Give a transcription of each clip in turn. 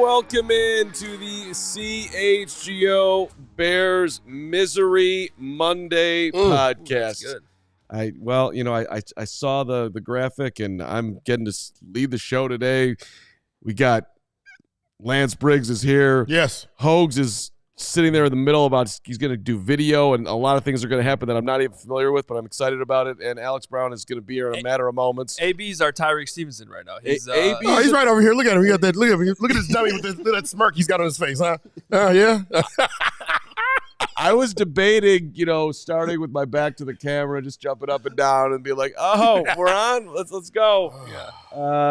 welcome in to the CHGO Bears Misery Monday podcast. Good. I saw the graphic, and I'm getting to lead the show today. We got Lance Briggs is here. Yes. Hoge is sitting there in the middle about he's going to do video, and a lot of things are going to happen that I'm not even familiar with, but I'm excited about it. And Alex Brown is going to be here in a matter of moments. AB's our Tyrique Stevenson right now. He's he's right over here. Look at him. He got that. Look at him. Look at his dummy with that smirk he's got on his face, huh? Yeah. I was debating, starting with my back to the camera, just jumping up and down and be like, "Oh, we're on. Let's go." Yeah.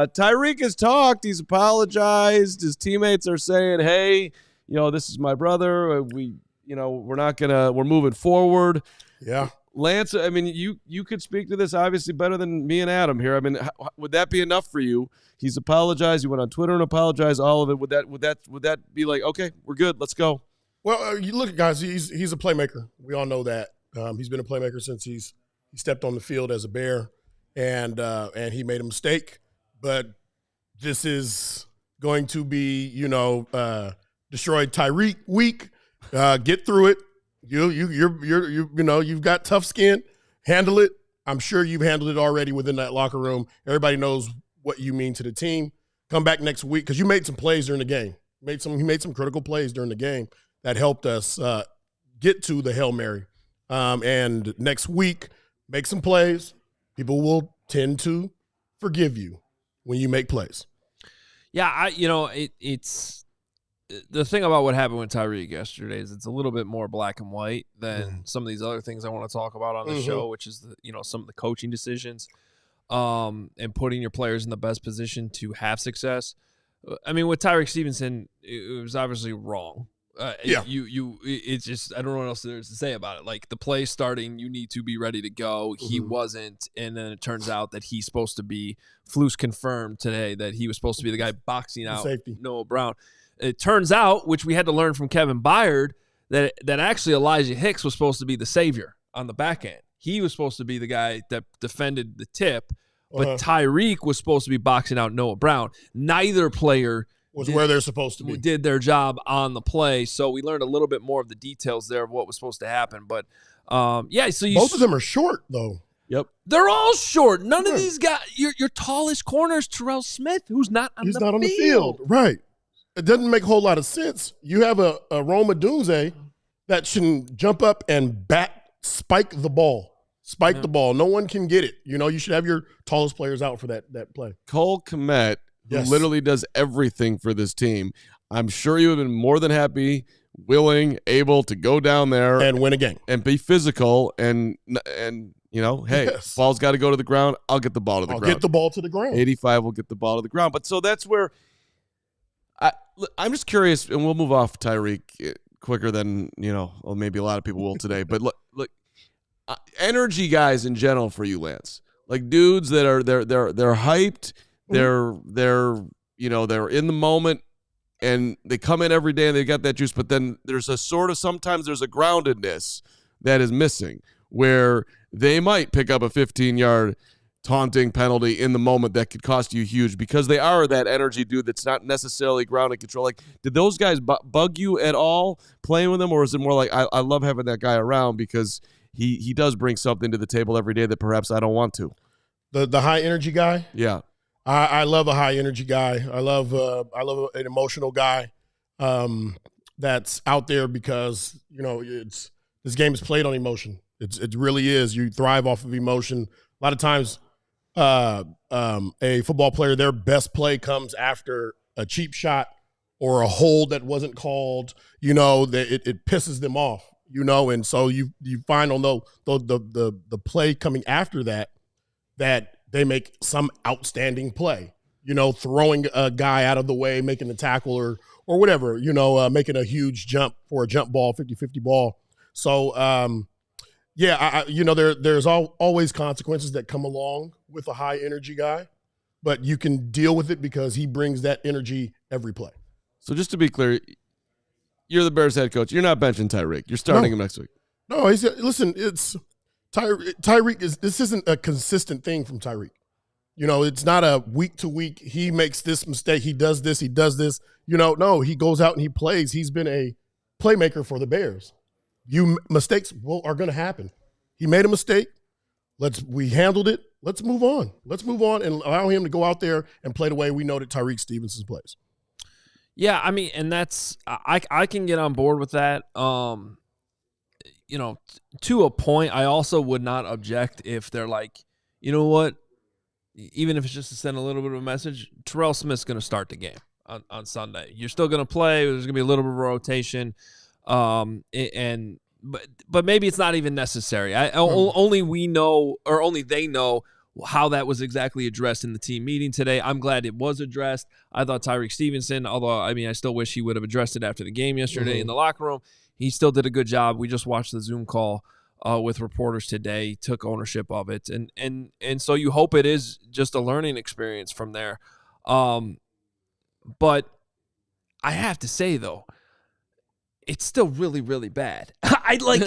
Tyrique has talked. He's apologized. His teammates are saying, "Hey, this is my brother. We're moving forward." Yeah. Lance, I mean, you could speak to this obviously better than me and Adam here. I mean, would that be enough for you? He's apologized. He went on Twitter and apologized. All of it. Would that be like, okay, we're good. Let's go. Well, you look, guys. He's a playmaker. We all know that. He's been a playmaker since he stepped on the field as a Bear, and he made a mistake. But this is going to be, destroyed Tyrique week. Get through it. You've got tough skin. Handle it. I'm sure you've handled it already within that locker room. Everybody knows what you mean to the team. Come back next week because you made some plays during the game. He made some critical plays during the game that helped us get to the Hail Mary. And next week, make some plays. People will tend to forgive you when you make plays. Yeah, it's the thing about what happened with Tyrique yesterday is it's a little bit more black and white than some of these other things I want to talk about on the show, which is some of the coaching decisions and putting your players in the best position to have success. I mean, with Tyrique Stevenson, it was obviously wrong. It's just I don't know what else there is to say about it. Like the play starting, you need to be ready to go. He wasn't, and then it turns out that he's supposed to be. Flus confirmed today that he was supposed to be the guy boxing out safety. Noah Brown. It turns out, which we had to learn from Kevin Byard, that actually Elijah Hicks was supposed to be the savior on the back end. He was supposed to be the guy that defended the tip, but Tyrique was supposed to be boxing out Noah Brown. Neither player was where they're supposed to be. Did their job on the play, so we learned a little bit more of the details there of what was supposed to happen. But so both of them are short though. Yep, they're all short. None of these guys. Your tallest corner is Terrell Smith, who's not on the field. Right. It doesn't make a whole lot of sense. You have a Roma Dunze that should jump up and spike the ball. The ball. No one can get it. You should have your tallest players out for that play. Cole Kmet, who literally does everything for this team. I'm sure you would have been more than happy, willing, able to go down there and win a game and be physical and hey, ball's got to go to the ground. I'll get the ball to the ground. I'll get the ball to the ground. 85 will get the ball to the ground. But so that's where I'm just curious, and we'll move off Tyrique quicker than maybe a lot of people will today. But look, energy guys in general for you, Lance, like dudes that are they're hyped. They're in the moment, and they come in every day and they got that juice. But then there's sometimes there's a groundedness that is missing where they might pick up a 15-yard taunting penalty in the moment that could cost you huge because they are that energy dude that's not necessarily grounded control. Like, did those guys bug you at all playing with them, or is it more like I love having that guy around because he does bring something to the table every day that perhaps I don't want to? The high energy guy? Yeah. I love a high energy guy. I love an emotional guy that's out there because this game is played on emotion. It really is. You thrive off of emotion. A lot of times, a football player, their best play comes after a cheap shot or a hold that wasn't called. That it pisses them off. And so you find on the play coming after that they make some outstanding play, throwing a guy out of the way, making the tackle or whatever, making a huge jump for a jump ball, 50-50 ball. So, there's always consequences that come along with a high energy guy, but you can deal with it because he brings that energy every play. So just to be clear, you're the Bears head coach. You're not benching Tyrique. You're starting him next week. No, it's Tyrique this isn't a consistent thing from Tyrique. It's not a week to week. He makes this mistake. He does this. No, he goes out and he plays. He's been a playmaker for the Bears. Mistakes are going to happen. He made a mistake. We handled it. Let's move on. Let's move on and allow him to go out there and play the way we know that Tyrique Stevenson plays. Yeah, I mean, and that's I can get on board with that. To a point, I also would not object if they're like, you know what, even if it's just to send a little bit of a message, Terrell Smith's going to start the game on Sunday. You're still going to play. There's going to be a little bit of a rotation, but maybe it's not even necessary. Only we know, or only they know how that was exactly addressed in the team meeting today. I'm glad it was addressed. I thought Tyrique Stevenson, although, I mean, I still wish he would have addressed it after the game yesterday in the locker room. He still did a good job. We just watched the Zoom call with reporters today, took ownership of it. And so you hope it is just a learning experience from there. But I have to say, though, it's still really, really bad. I like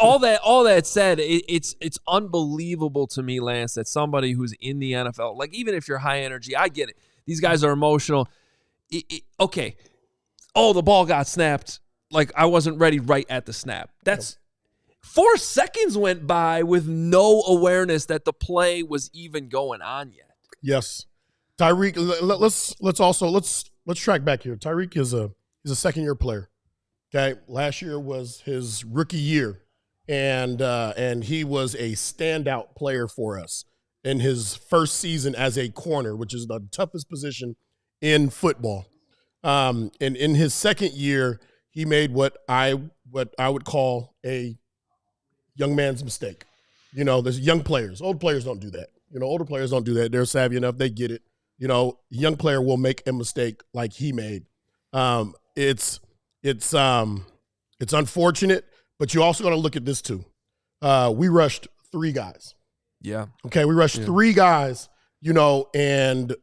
all that said, it's unbelievable to me, Lance, that somebody who's in the NFL, like even if you're high energy, I get it. These guys are emotional. Okay. Oh, the ball got snapped. Like I wasn't ready right at the snap. That's 4 seconds went by with no awareness that the play was even going on yet. Yes. Tyrique, let's track back here. Tyrique is a second-year player. Okay, last year was his rookie year, and he was a standout player for us in his first season as a corner, which is the toughest position in football. And in his second year, he made what I would call a young man's mistake. There's young players. Old players don't do that. Older players don't do that. They're savvy enough. They get it. Young player will make a mistake like he made. It's unfortunate, but you also got to look at this too. We rushed 3 guys. Yeah. Okay, we rushed 3 guys, and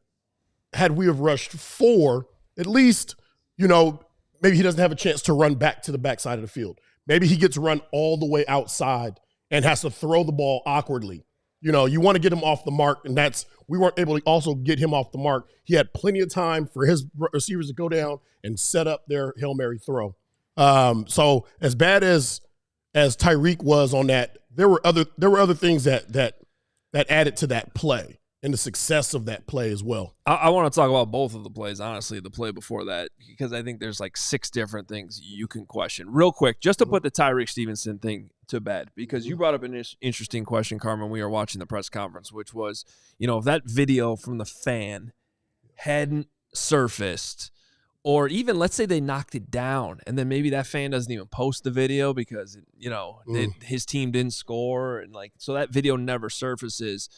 had we have rushed 4, at least, maybe he doesn't have a chance to run back to the backside of the field. Maybe he gets run all the way outside and has to throw the ball awkwardly. You want to get him off the mark, and we weren't able to also get him off the mark. He had plenty of time for his receivers to go down and set up their Hail Mary throw. So as bad as Tyrique was on that, there were other things that added to that play and the success of that play as well. I want to talk about both of the plays, honestly, the play before that, because I think there's like 6 different things you can question. Real quick, just to put the Tyrique Stevenson thing to bed, because you brought up an interesting question, Carman. We were watching the press conference, which was, if that video from the fan hadn't surfaced, or even let's say they knocked it down, and then maybe that fan doesn't even post the video because his team didn't score, and so that video never surfaces.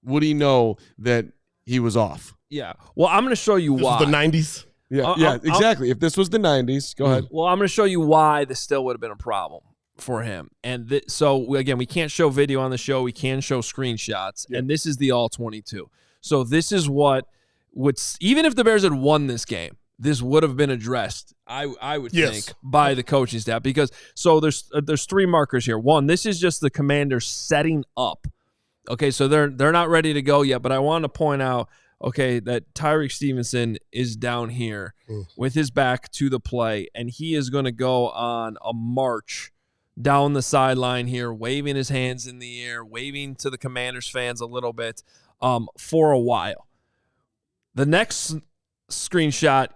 Would he know that he was off? Yeah. Well, I'm going to show you why. The 90s. Yeah, exactly. If this was the 90s, go ahead. Well, I'm going to show you why this still would have been a problem for him. And so again, we can't show video on the show. We can show screenshots, and this is the all 22. So this is what would, even if the Bears had won this game, this would have been addressed, I would think, by the coaching staff, because there's 3 markers here. One, this is just the Commanders setting up. Okay, so they're not ready to go yet, but I want to point out, that Tyrique Stevenson is down here with his back to the play, and he is going to go on a march down the sideline here, waving his hands in the air, waving to the Commanders fans a little bit for a while. The next screenshot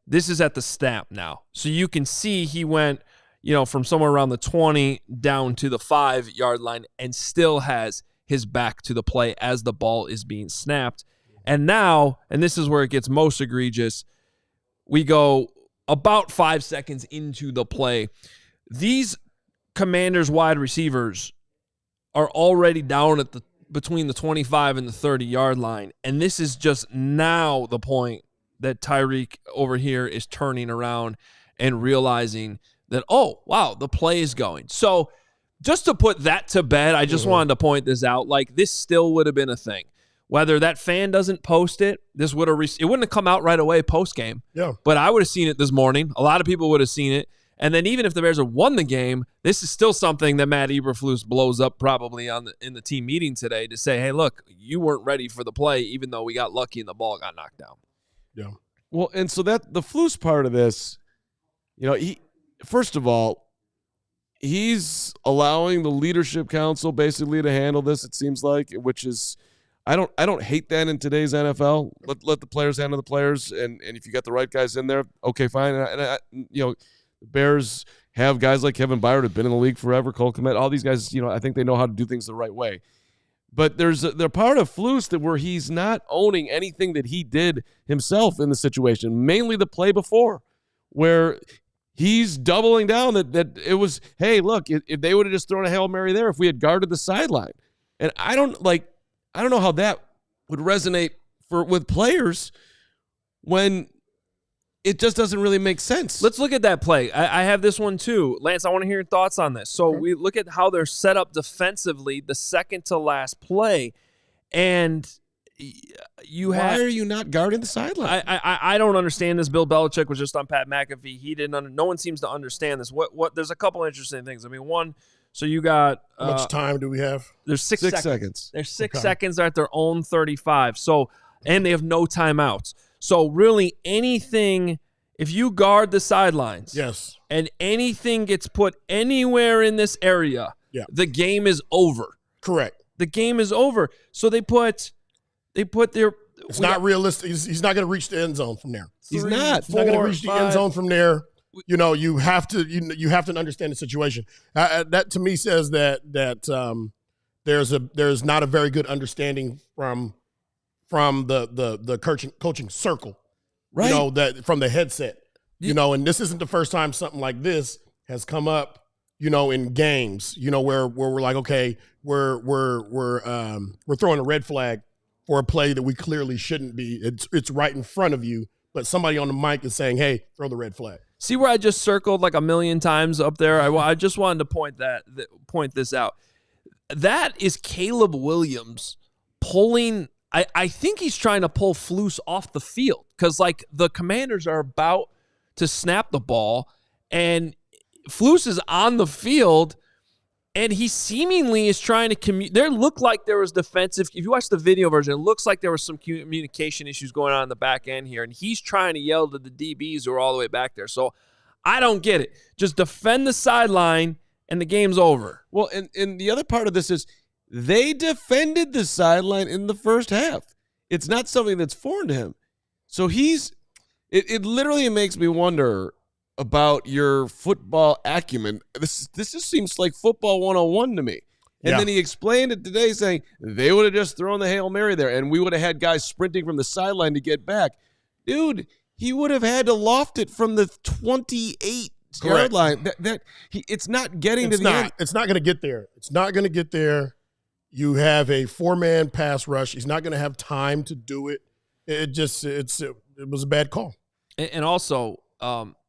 this is at the snap now. So you can see he went, from somewhere around the 20 down to the 5-yard line and still has his back to the play as the ball is being snapped. And now, and this is where it gets most egregious, we go about 5 seconds into the play. These Commanders wide receivers are already down at between the 25 and the 30-yard line. And this is just now the point that Tyrique over here is turning around and realizing that, oh, wow, the play is going. So just to put that to bed, I just wanted to point this out. This still would have been a thing. Whether that fan doesn't post it, it wouldn't have come out right away post-game. Yeah. But I would have seen it this morning. A lot of people would have seen it. And then even if the Bears have won the game, this is still something that Matt Eberflus blows up probably in the team meeting today to say, hey, look, you weren't ready for the play, even though we got lucky and the ball got knocked down. Yeah. Well, and so that the Flus part of this, first of all, he's allowing the leadership council basically to handle this, it seems like, which is I don't hate that in today's NFL. Let the players handle the players, and if you got the right guys in there, okay, fine. And the Bears have guys like Kevin Byard who've been in the league forever, Cole Kmet, all these guys, I think they know how to do things the right way. But there's a part of Flus that where he's not owning anything that he did himself in the situation, mainly the play before, where he's doubling down that it was, hey, look, if they would have just thrown a Hail Mary there, if we had guarded the sideline. And I don't know how that would resonate with players when it just doesn't really make sense. Let's look at that play. I have this one too. Lance, I want to hear your thoughts on this. So we look at how they're set up defensively, the second to last play, and why are you not guarding the sideline? I don't understand this. Bill Belichick was just on Pat McAfee. He didn't. No one seems to understand this. What? There's a couple interesting things. I mean, one. So you got how much time do we have? There's 6 seconds. There's 6 seconds at their own 35. So and they have no timeouts. So really anything, if you guard the sidelines, yes, and anything gets put anywhere in this area, the game is over. Correct. The game is over. So they put their. It's not realistic. He's not going to reach the end zone from there. He's not going to reach the end zone from there. You have to understand the situation. That to me says that there's not a very good understanding from the coaching circle, right? That from the headset, and this isn't the first time something like this has come up, in games, where we're like, okay, we're throwing a red flag for a play that we clearly shouldn't be. It's right in front of you, but somebody on the mic is saying, hey, throw the red flag. See where I just circled like a million times up there? I just wanted to point this out. That is Caleb Williams pulling. I think he's trying to pull Flus off the field because like the Commanders are about to snap the ball and Flus is on the field and he seemingly is trying to There looked like there was defensive. If you watch the video version, it looks like there was some communication issues going on in the back end here, and he's trying to yell to the DBs who are all the way back there. So I don't get it. Just defend the sideline, and the game's over. Well, and the other part of this is they defended the sideline in the first half. It's not something that's foreign to him. So it literally makes me wonder about your football acumen. This just seems like football 101 to me. And then he explained it today saying they would have just thrown the Hail Mary there and we would have had guys sprinting from the sideline to get back. Dude, he would have had to loft it from the 28-yard line. It's not getting to the end. It's not going to get there. It's not going to get there. You have a 4-man pass rush. He's not going to have time to do it. It was a bad call. And also,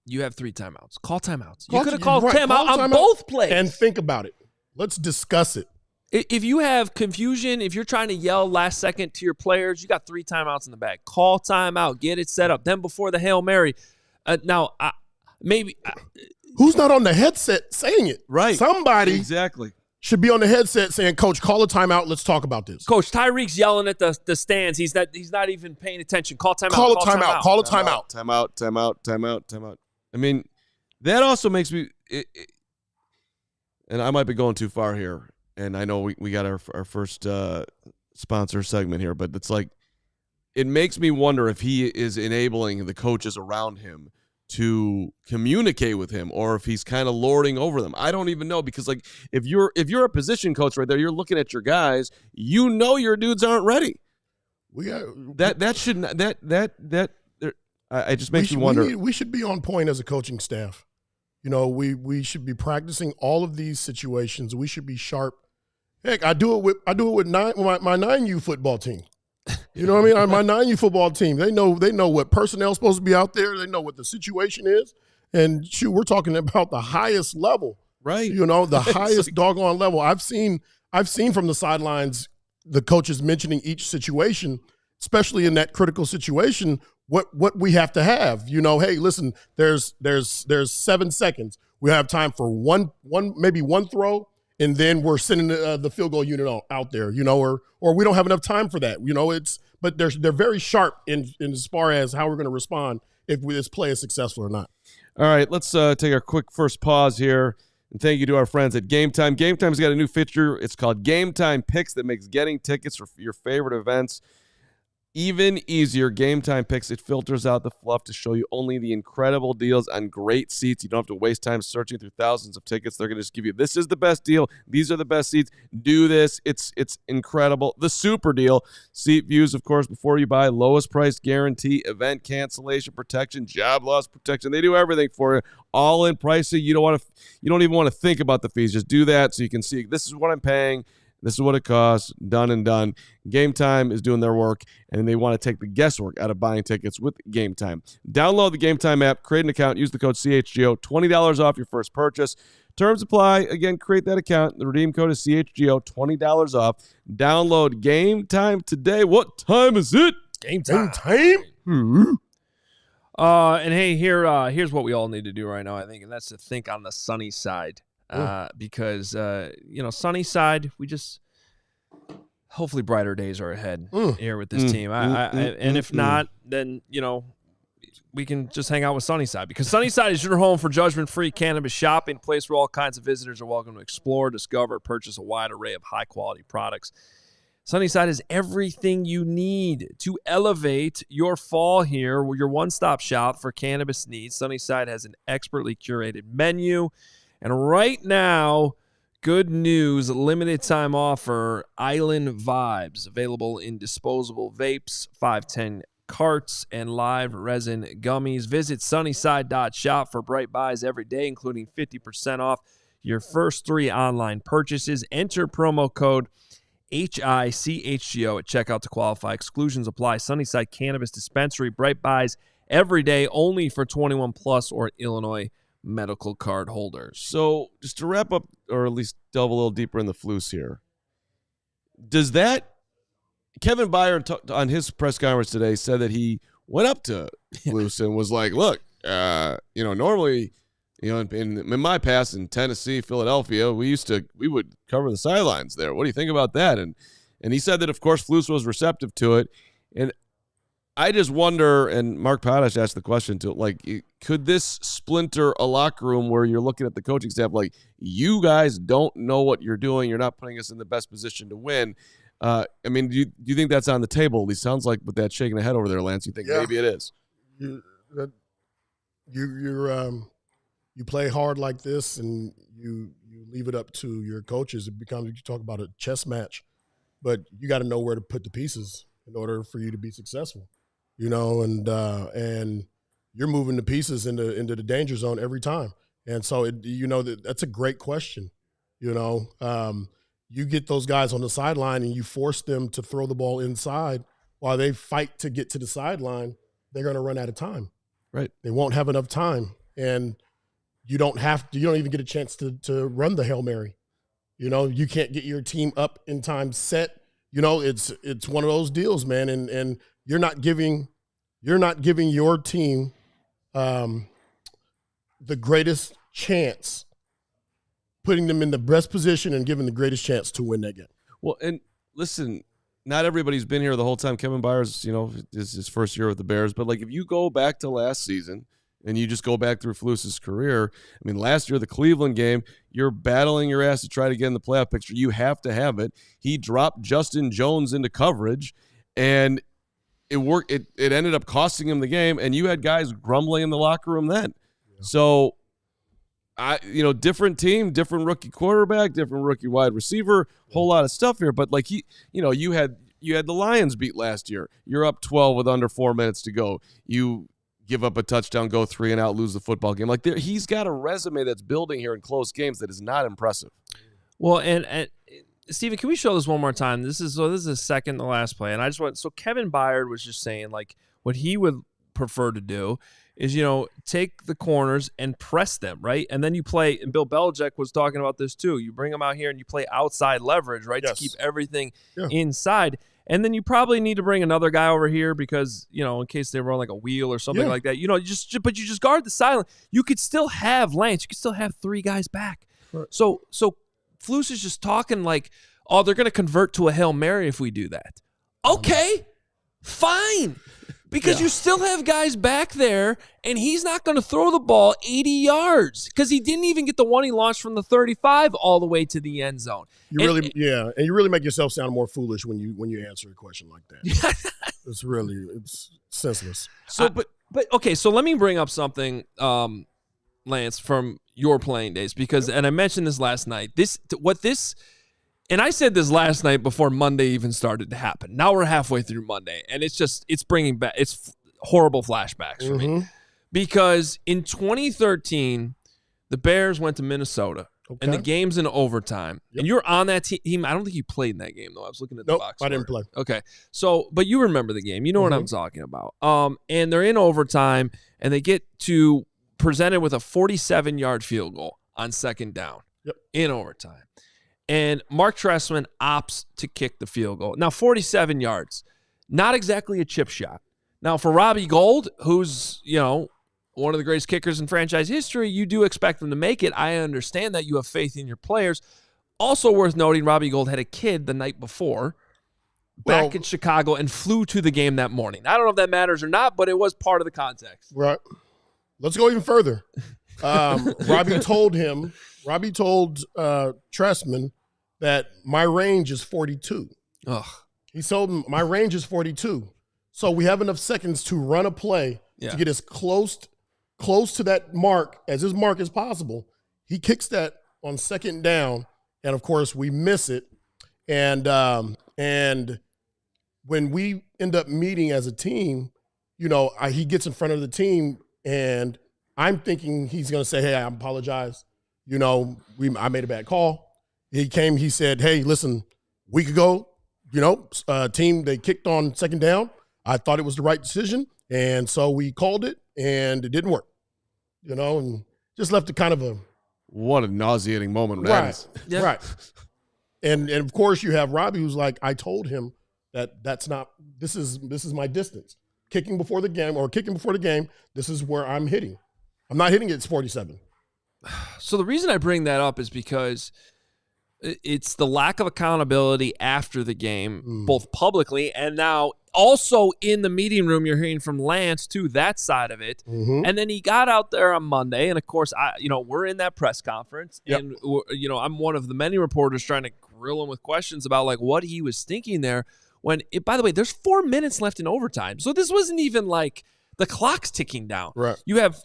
you have 3 timeouts. Call timeouts. You could have called timeout on both plays. And think about it. Let's discuss it. If you have confusion, if you're trying to yell last second to your players, you got 3 timeouts in the bag. Call timeout. Get it set up. Then before the Hail Mary. Who's not on the headset saying it? Right. Somebody should be on the headset saying, Coach, call a timeout. Let's talk about this. Coach, Tyrique's yelling at the stands. He's not even paying attention. Call timeout. Call a timeout. Call a timeout. Timeout. I mean, that also makes me and I might be going too far here, and I know we got our first sponsor segment here, but it's like it makes me wonder if he is enabling the coaches around him to communicate with him or if he's kind of lording over them. I don't even know because like if you're a position coach right there, you're looking at your guys, your dudes aren't ready. It just makes me wonder. We should be on point as a coaching staff. We should be practicing all of these situations. We should be sharp. Heck, I do it with my 9U football team. You know what I mean? My 9U football team. They know what personnel is supposed to be out there. They know what the situation is. And shoot, we're talking about the highest level. Right. The highest doggone level. I've seen from the sidelines the coaches mentioning each situation, especially in that critical situation, what we have to have. Hey, listen, there's 7 seconds. We have time for maybe one throw, and then we're sending the field goal unit out there, or we don't have enough time for that. But they're very sharp in as far as how we're going to respond if this play is successful or not. All right, let's take our quick first pause here. And thank you to our friends at Game Time. Game Time's got a new feature. It's called Game Time Picks that makes getting tickets for your favorite events even easier. Game Time Picks, it filters out the fluff to show you only the incredible deals on great seats. You don't have to waste time searching through thousands of tickets. They're going to just give you, this is the best deal. These are the best seats. Do this. It's incredible. The super deal. Seat views, of course, before you buy. Lowest price guarantee. Event cancellation protection. Job loss protection. They do everything for you. All in pricing. You don't even want to think about the fees. Just do that so you can see, this is what I'm paying. This is what it costs, done and done. Game Time is doing their work, and they want to take the guesswork out of buying tickets with Game Time. Download the Game Time app, create an account, use the code CHGO, $20 off your first purchase. Terms apply. Again, create that account. The redeem code is CHGO, $20 off. Download Game Time today. What time is it? Game time. Mm-hmm. And hey, here's what we all need to do right now, I think, and that's to think on the sunny side. Because, sunny side, hopefully brighter days are ahead here with this team. And if not, then, we can just hang out with Sunnyside, because Sunnyside is your home for judgment-free cannabis shopping, a place where all kinds of visitors are welcome to explore, discover, purchase a wide array of high-quality products. Sunnyside is everything you need to elevate your fall here, your one-stop shop for cannabis needs. Sunnyside has an expertly curated menu. And right now, good news, limited time offer, Island Vibes, available in disposable vapes, 510 carts, and live resin gummies. Visit sunnyside.shop for bright buys every day, including 50% off your first 3 online purchases. Enter promo code HICHGO at checkout to qualify. Exclusions apply. Sunnyside Cannabis Dispensary, bright buys every day, only for 21 plus or Illinois medical card holders. So just to wrap up, or at least delve a little deeper in the flus here, does that Kevin Byard on his press conference today said that he went up to flus and was like, look, normally, in my past in Tennessee, Philadelphia, we would cover the sidelines there. What do you think about that? And he said that, of course, flus was receptive to it. And I just wonder, and Mark Potash asked the question too, could this splinter a locker room where you're looking at the coaching staff like, you guys don't know what you're doing, you're not putting us in the best position to win? Do you think that's on the table? At least sounds like with that shaking the head over there, Lance, you think maybe it is. You play hard like this and you leave it up to your coaches. It becomes, you talk about a chess match, but you got to know where to put the pieces in order for you to be successful. And you're moving the pieces into the danger zone every time. And so, that's a great question. You get those guys on the sideline and you force them to throw the ball inside while they fight to get to the sideline, they're going to run out of time. Right. They won't have enough time. And you don't even get a chance to run the Hail Mary. You can't get your team up in time set. It's one of those deals, man. And you're not giving your team the greatest chance, putting them in the best position and giving the greatest chance to win that game. Well, and listen, not everybody's been here the whole time. Kevin Byers, is his first year with the Bears. But if you go back to last season and you just go back through Flus's career, last year, the Cleveland game, you're battling your ass to try to get in the playoff picture. You have to have it. He dropped Justin Jones into coverage, and it worked. It ended up costing him the game, and you had guys grumbling in the locker room then. Yeah. So, different team, different rookie quarterback, different rookie wide receiver, whole lot of stuff here. But you had the Lions beat last year. You're up 12 with under 4 minutes to go. You give up a touchdown, go 3 and out, lose the football game. He's got a resume that's building here in close games that is not impressive. Well, and Steven, can we show this one more time? This is the second to last play. And I just so Kevin Byard was just saying, what he would prefer to do is, take the corners and press them, right? And then you play, and Bill Belichick was talking about this too. You bring them out here and you play outside leverage, right? Yes. To keep everything inside. And then you probably need to bring another guy over here because, in case they run like a wheel or something like that, but you just guard the sideline. You could still have Lance. You could still have 3 guys back. Right. So Flus is just talking like, oh, they're going to convert to a Hail Mary if we do that. Okay, fine. Because you still have guys back there, and he's not going to throw the ball 80 yards because he didn't even get the one he launched from the 35 all the way to the end zone. And you really make yourself sound more foolish when you answer a question like that. It's senseless. So, but okay. So let me bring up something, Lance, from your playing days and I mentioned this last night. And I said this last night before Monday even started to happen. Now we're halfway through Monday, and it's bringing back horrible flashbacks for me. Because in 2013, the Bears went to Minnesota, and the game's in overtime. Yep. And you're on that team. I don't think you played in that game, though. I was looking at the box. I didn't play. Okay. So, but you remember the game. You know what I'm talking about. And they're in overtime, and they get presented with a 47-yard field goal on second down in overtime. And Mark Trestman opts to kick the field goal. Now, 47 yards, not exactly a chip shot. Now, for Robbie Gould, who's, one of the greatest kickers in franchise history, you do expect them to make it. I understand that. You have faith in your players. Also worth noting, Robbie Gould had a kid the night before back in Chicago and flew to the game that morning. I don't know if that matters or not, but it was part of the context. Right. Let's go even further. Robbie told Trestman that my range is 42. Ugh. He told him my range is 42. So we have enough seconds to run a play to get as close to that mark as possible. He kicks that on second down, and of course we miss it. And when we end up meeting as a team, he gets in front of the team, and I'm thinking he's going to say, hey, I apologize. I made a bad call. He said, hey, listen, a week ago, team, they kicked on second down. I thought it was the right decision, and so we called it, and it didn't work, and just left it kind of a. What a nauseating moment that is. Yeah. Right. And of course, you have Robbie who's like, I told him that's not – this is my distance. Kicking before the game, this is where I'm hitting. I'm not hitting it, it's 47. So the reason I bring that up is because – it's the lack of accountability after the game, both publicly and now also in the meeting room. You're hearing from Lance too, that side of it. And then he got out there on Monday, and of course, we're in that press conference, and I'm one of the many reporters trying to grill him with questions about like what he was thinking there. By the way, there's 4 minutes left in overtime, so this wasn't even like the clock's ticking down. Right. You have.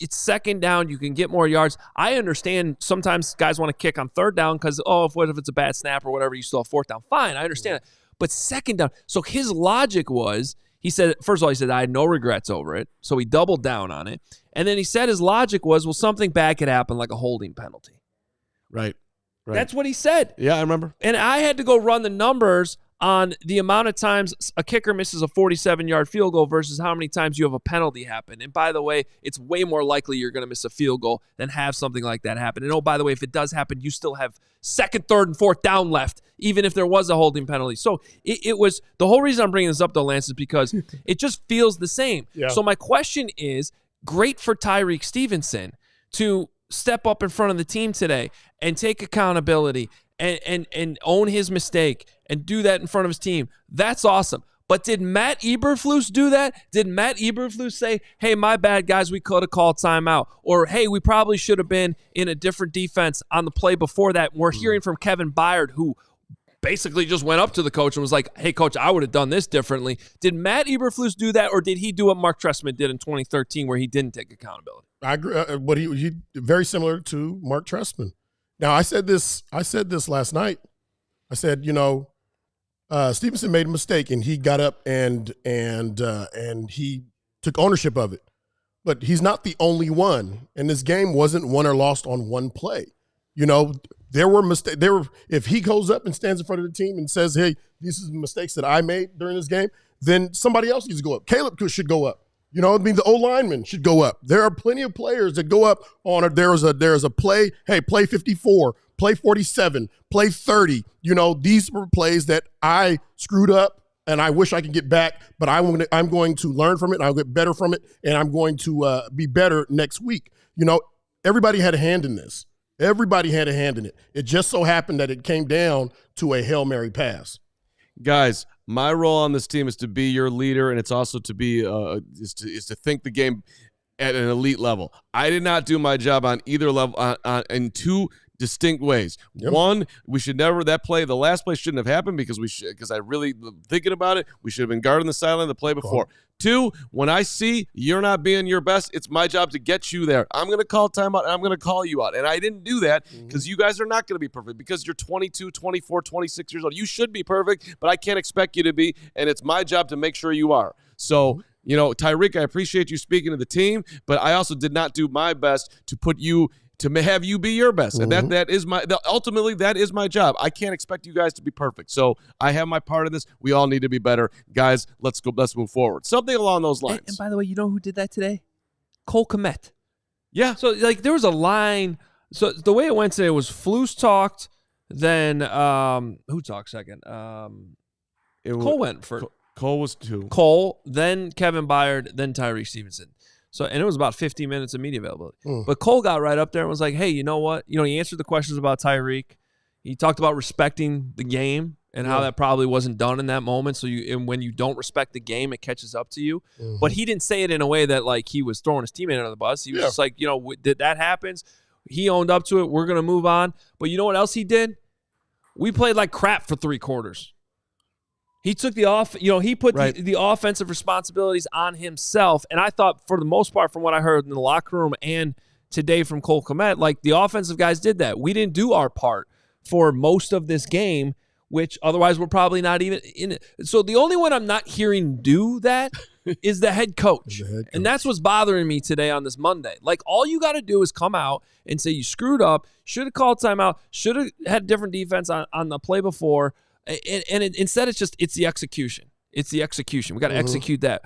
It's second down. You can get more yards. I understand sometimes guys want to kick on third down because, what if it's a bad snap or whatever, you still have fourth down. Fine, I understand it. But second down. So his logic was, first of all, he said, I had no regrets over it. So he doubled down on it. And then he said his logic was, something bad could happen like a holding penalty. Right. That's what he said. Yeah, I remember. And I had to go run the numbers on the amount of times a kicker misses a 47-yard field goal versus how many times you have a penalty happen. And by the way, it's way more likely you're going to miss a field goal than have something like that happen. And by the way, if it does happen, you still have second, third, and fourth down left, even if there was a holding penalty. So it was the whole reason I'm bringing this up, though, Lance, is because it just feels the same. Yeah. So my question is, great for Tyrique Stevenson to step up in front of the team today and take accountability and own his mistake and do that in front of his team. That's awesome. But did Matt Eberflus do that? Did Matt Eberflus say, hey, my bad, guys, we could have called timeout? Or, hey, we probably should have been in a different defense on the play before that? We're hearing from Kevin Byard, who basically just went up to the coach and was like, hey, coach, I would have done this differently. Did Matt Eberflus do that, or did he do what Mark Trestman did in 2013 where he didn't take accountability? I agree. But he very similar to Mark Trestman. Now, I said this last night. I said, Stevenson made a mistake, and he got up and he took ownership of it. But he's not the only one, and this game wasn't won or lost on one play. There were mistakes. If he goes up and stands in front of the team and says, "Hey, these are the mistakes that I made during this game," then somebody else needs to go up. Caleb should go up. The O-lineman should go up. There are plenty of players that go up on it. There's a play. Hey, play 54, play 47, play 30. These were plays that I screwed up, and I wish I could get back, but I'm going to learn from it, I'll get better from it, and I'm going to be better next week. Everybody had a hand in this. Everybody had a hand in it. It just so happened that it came down to a Hail Mary pass. Guys, my role on this team is to be your leader, and it's also to be is to think the game at an elite level. I did not do my job on either level in two distinct ways. Yep. One, we should never the last play shouldn't have happened because I really thinking about it, we should have been guarding the sideline the play before. Two, when I see you're not being your best, it's my job to get you there. I'm going to call timeout, and I'm going to call you out. And I didn't do that because you guys are not going to be perfect because you're 22, 24, 26 years old. You should be perfect, but I can't expect you to be, and it's my job to make sure you are. So, Tyrique, I appreciate you speaking to the team, but I also did not do my best to have you be your best. And ultimately that is my job. I can't expect you guys to be perfect. So I have my part of this. We all need to be better. Guys, let's move forward. Something along those lines. And by the way, you know who did that today? Cole Kmet. Yeah. So there was a line. So the way it went today was Flus talked, then who talked second? Cole went first. Cole was 2. Cole, then Kevin Byard, then Tyrique Stevenson. So, and it was about 15 minutes of media availability. But Cole got right up there and was like, hey, you know what? He answered the questions about Tyrique. He talked about respecting the game and how that probably wasn't done in that moment. So and when you don't respect the game, it catches up to you. But he didn't say it in a way that like he was throwing his teammate under the bus. He was just like, that happens. He owned up to it. We're going to move on. But you know what else he did? We played like crap for 3 quarters. He took the the offensive responsibilities on himself, and I thought for the most part, from what I heard in the locker room and today from Cole Kmet, like the offensive guys did that. We didn't do our part for most of this game, which otherwise we're probably not even in it. So the only one I'm not hearing do that is the head coach. And that's what's bothering me today on this Monday. Like all you got to do is come out and say you screwed up, should have called timeout, should have had different defense on the play before. Instead, it's the execution. It's the execution. We got to execute that.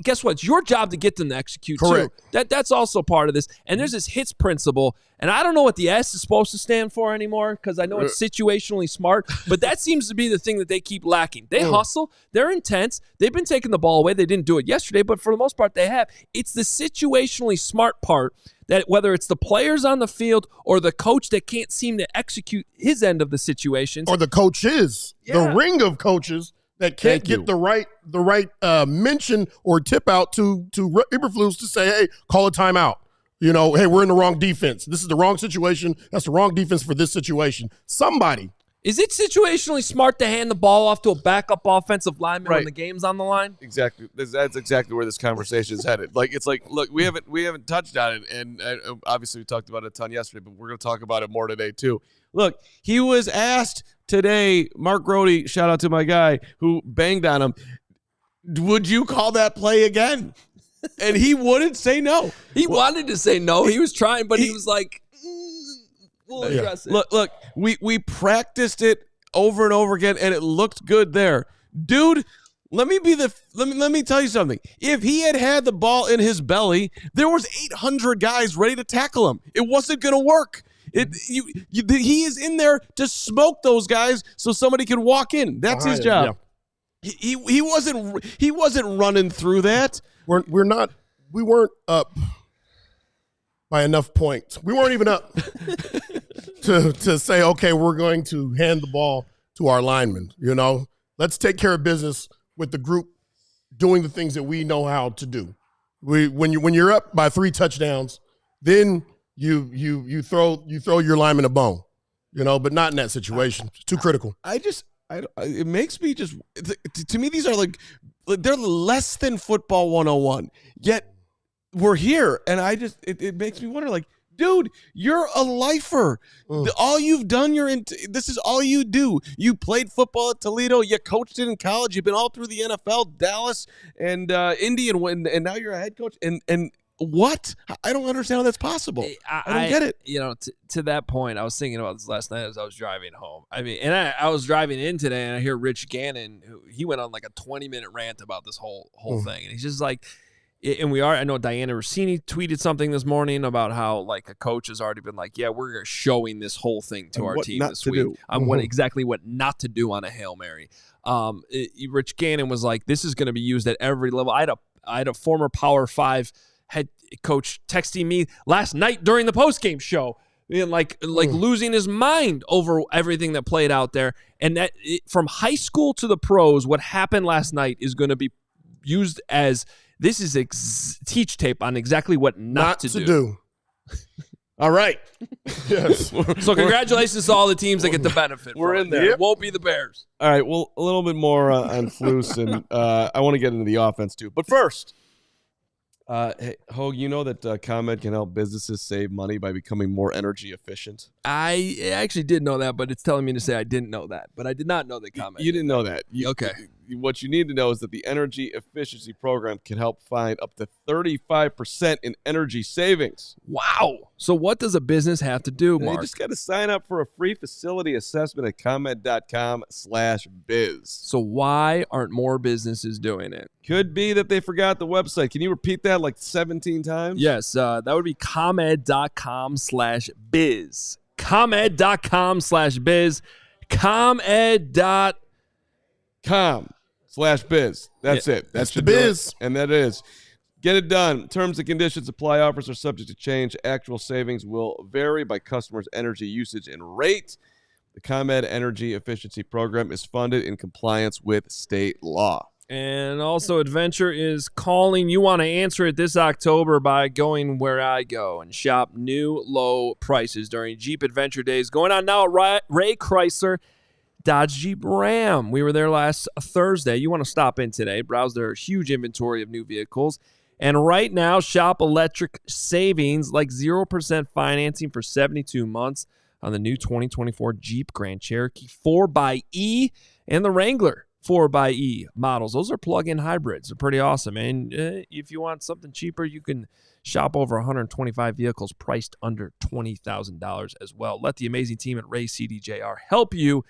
Guess what? It's your job to get them to execute too. That's also part of this. And there's this HITS principle, and I don't know what the S is supposed to stand for anymore because I know it's situationally smart, but that seems to be the thing that they keep lacking. They hustle. They're intense. They've been taking the ball away. They didn't do it yesterday, but for the most part, they have. It's the situationally smart part that whether it's the players on the field or the coach that can't seem to execute his end of the situation. Or the coaches, the ring of coaches that can't get the right mention or tip out to Eberflus to say, hey, call a timeout. Hey, we're in the wrong defense. This is the wrong situation. That's the wrong defense for this situation. Somebody. Is it situationally smart to hand the ball off to a backup offensive lineman when the game's on the line? Exactly. That's exactly where this conversation is headed. Like it's like, look, we haven't touched on it, and obviously we talked about it a ton yesterday, but we're going to talk about it more today too. Look, he was asked today, Mark Grody, shout out to my guy who banged on him, would you call that play again? And he wouldn't say no. He wanted to say no. He was trying, but he was like, we'll address it. Look, we practiced it over and over again, and it looked good there. Dude, let me tell you something. If he had the ball in his belly, there was 800 guys ready to tackle him. It wasn't going to work. He is in there to smoke those guys so somebody can walk in. That's his job. Yeah. He wasn't running through that. We weren't up by enough points. We weren't even up to say, okay, we're going to hand the ball to our linemen. Let's take care of business with the group doing the things that we know how to do. When you're up by 3 touchdowns, then you throw your lineman a bone, but not in that situation. It's too critical. It makes me just, to me, these are they're less than football 101, yet we're here. And it makes me wonder, dude, you're a lifer. All you've done, this is all you do. You played football at Toledo. You coached it in college. You've been all through the NFL, Dallas and Indy, and now you're a head coach. And what? I don't understand how that's possible. I don't get it. To that point, I was thinking about this last night as I was driving home. I mean, and I was driving in today, and I hear Rich Gannon. He went on like a 20-minute rant about this whole thing, and he's just like, and I know Diana Rossini tweeted something this morning about how like a coach has already been like, yeah, we're showing this whole thing to our team this week on what not to do on a Hail Mary. Rich Gannon was like, this is going to be used at every level. I had a former Power 5 head coach texting me last night during the postgame show, like losing his mind over everything that played out there. And that from high school to the pros, what happened last night is going to be used as this is teach tape on exactly what not to do. All right. Yes. So congratulations to all the teams that get the benefit. We're in there. It won't be the Bears. All right. Well, a little bit more on Flus, and I want to get into the offense too. But first, hey, Hoge, you know that ComEd can help businesses save money by becoming more energy efficient? I actually did know that, but it's telling me to say I didn't know that. But I did not know that ComEd. You didn't know that. Okay. What you need to know is that the energy efficiency program can help find up to 35% in energy savings. Wow. So what does a business have to do, Mark? You just got to sign up for a free facility assessment at ComEd.com/biz. So why aren't more businesses doing it? Could be that they forgot the website. Can you repeat that like 17 times? Yes. That would be ComEd.com/biz. ComEd.com/biz. ComEd.com/biz. That's it. That's the biz. And that is. Get it done. Terms and conditions apply. Offers are subject to change. Actual savings will vary by customers' energy usage and rate. The ComEd Energy Efficiency Program is funded in compliance with state law. And also, Adventure is calling. You want to answer it this October by going where I go and shop new low prices during Jeep Adventure Days. Going on now at Ray Chrysler Dodge Jeep Ram. We were there last Thursday. You want to stop in today, browse their huge inventory of new vehicles. And right now, shop electric savings like 0% financing for 72 months on the new 2024 Jeep Grand Cherokee 4xE and the Wrangler 4xE models. Those are plug-in hybrids. They're pretty awesome. And if you want something cheaper, you can shop over 125 vehicles priced under $20,000 as well. Let the amazing team at Ray CDJR help you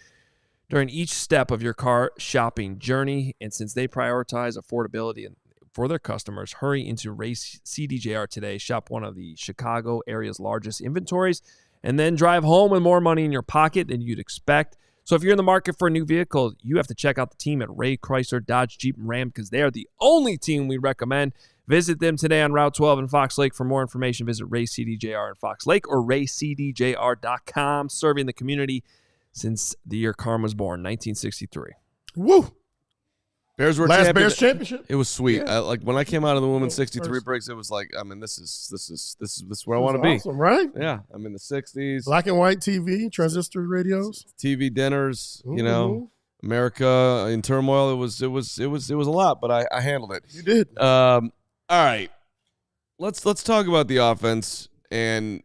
during each step of your car shopping journey. And since they prioritize affordability for their customers, hurry into Ray CDJR today. Shop one of the Chicago area's largest inventories and then drive home with more money in your pocket than you'd expect. So if you're in the market for a new vehicle, you have to check out the team at Ray Chrysler Dodge Jeep Ram because they are the only team we recommend. Visit them today on Route 12 in Fox Lake. For more information, visit Ray CDJR in Fox Lake or raycdjr.com, serving the community since the year Carman was born, 1963. Woo! Bears were last Bears championship. It was sweet. Yeah. Like when I came out of the women's 63 Briggs, it was like, I mean, this is where I want to be. Awesome, right? Yeah, I'm in the 60s. Black and white TV, transistor radios, TV dinners. You know, America in turmoil. It was a lot, but I handled it. You did. All right, let's talk about the offense and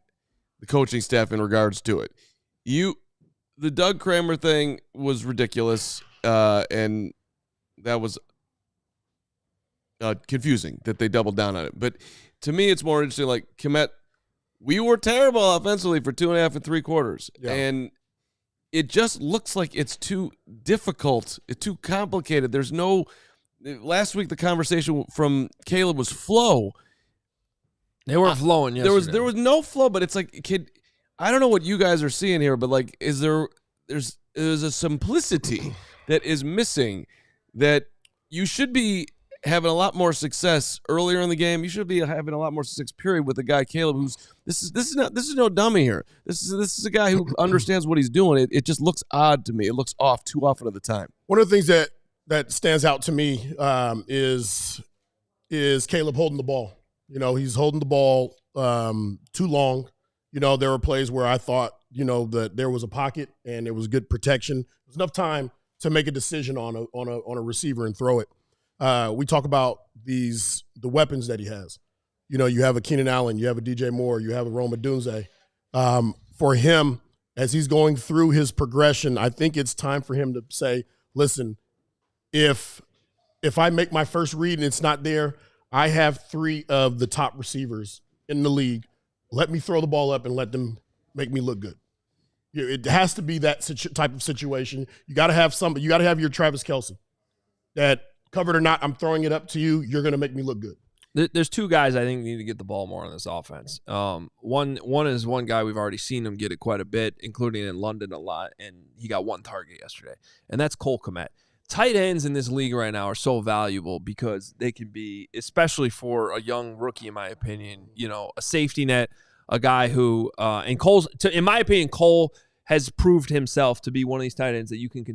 the coaching staff in regards to it. The Doug Kramer thing was ridiculous, and that was confusing that they doubled down on it. But to me, it's more interesting, like, Komet, we were terrible offensively for 2.5 and 3 quarters. Yeah. And it just looks like it's too difficult. It's too complicated. There's no – last week the conversation from Caleb was flow. They weren't flowing yesterday. There was no flow, but it's like, I don't know what you guys are seeing here, but, like, there's a simplicity that is missing that you should be having a lot more success earlier in the game. You should be having a lot more success, period, with a guy Caleb who's this is no dummy here. This is a guy who understands what he's doing. It just looks odd to me. It looks off too often at the time. One of the things that stands out to me is Caleb holding the ball. You know, he's holding the ball too long. You know, there were plays where I thought, you know, that there was a pocket and there was good protection. There was enough time to make a decision on a receiver and throw it. We talk about the weapons that he has. You know, you have a Keenan Allen, you have a DJ Moore, you have a Rome Odunze. For him, as he's going through his progression, I think it's time for him to say, listen, if I make my first read and it's not there, I have 3 of the top receivers in the league. Let me throw the ball up and let them make me look good. It has to be that type of situation. You got to have somebody. You got to have your Travis Kelce that, covered or not, I'm throwing it up to you. You're going to make me look good. There's two guys I think need to get the ball more on this offense. One is one guy we've already seen him get it quite a bit, including in London a lot, and he got one target yesterday, and that's Cole Kmet. Tight ends in this league right now are so valuable because they can be, especially for a young rookie, in my opinion, a safety net, a guy who, and in my opinion, Cole has proved himself to be one of these tight ends that you can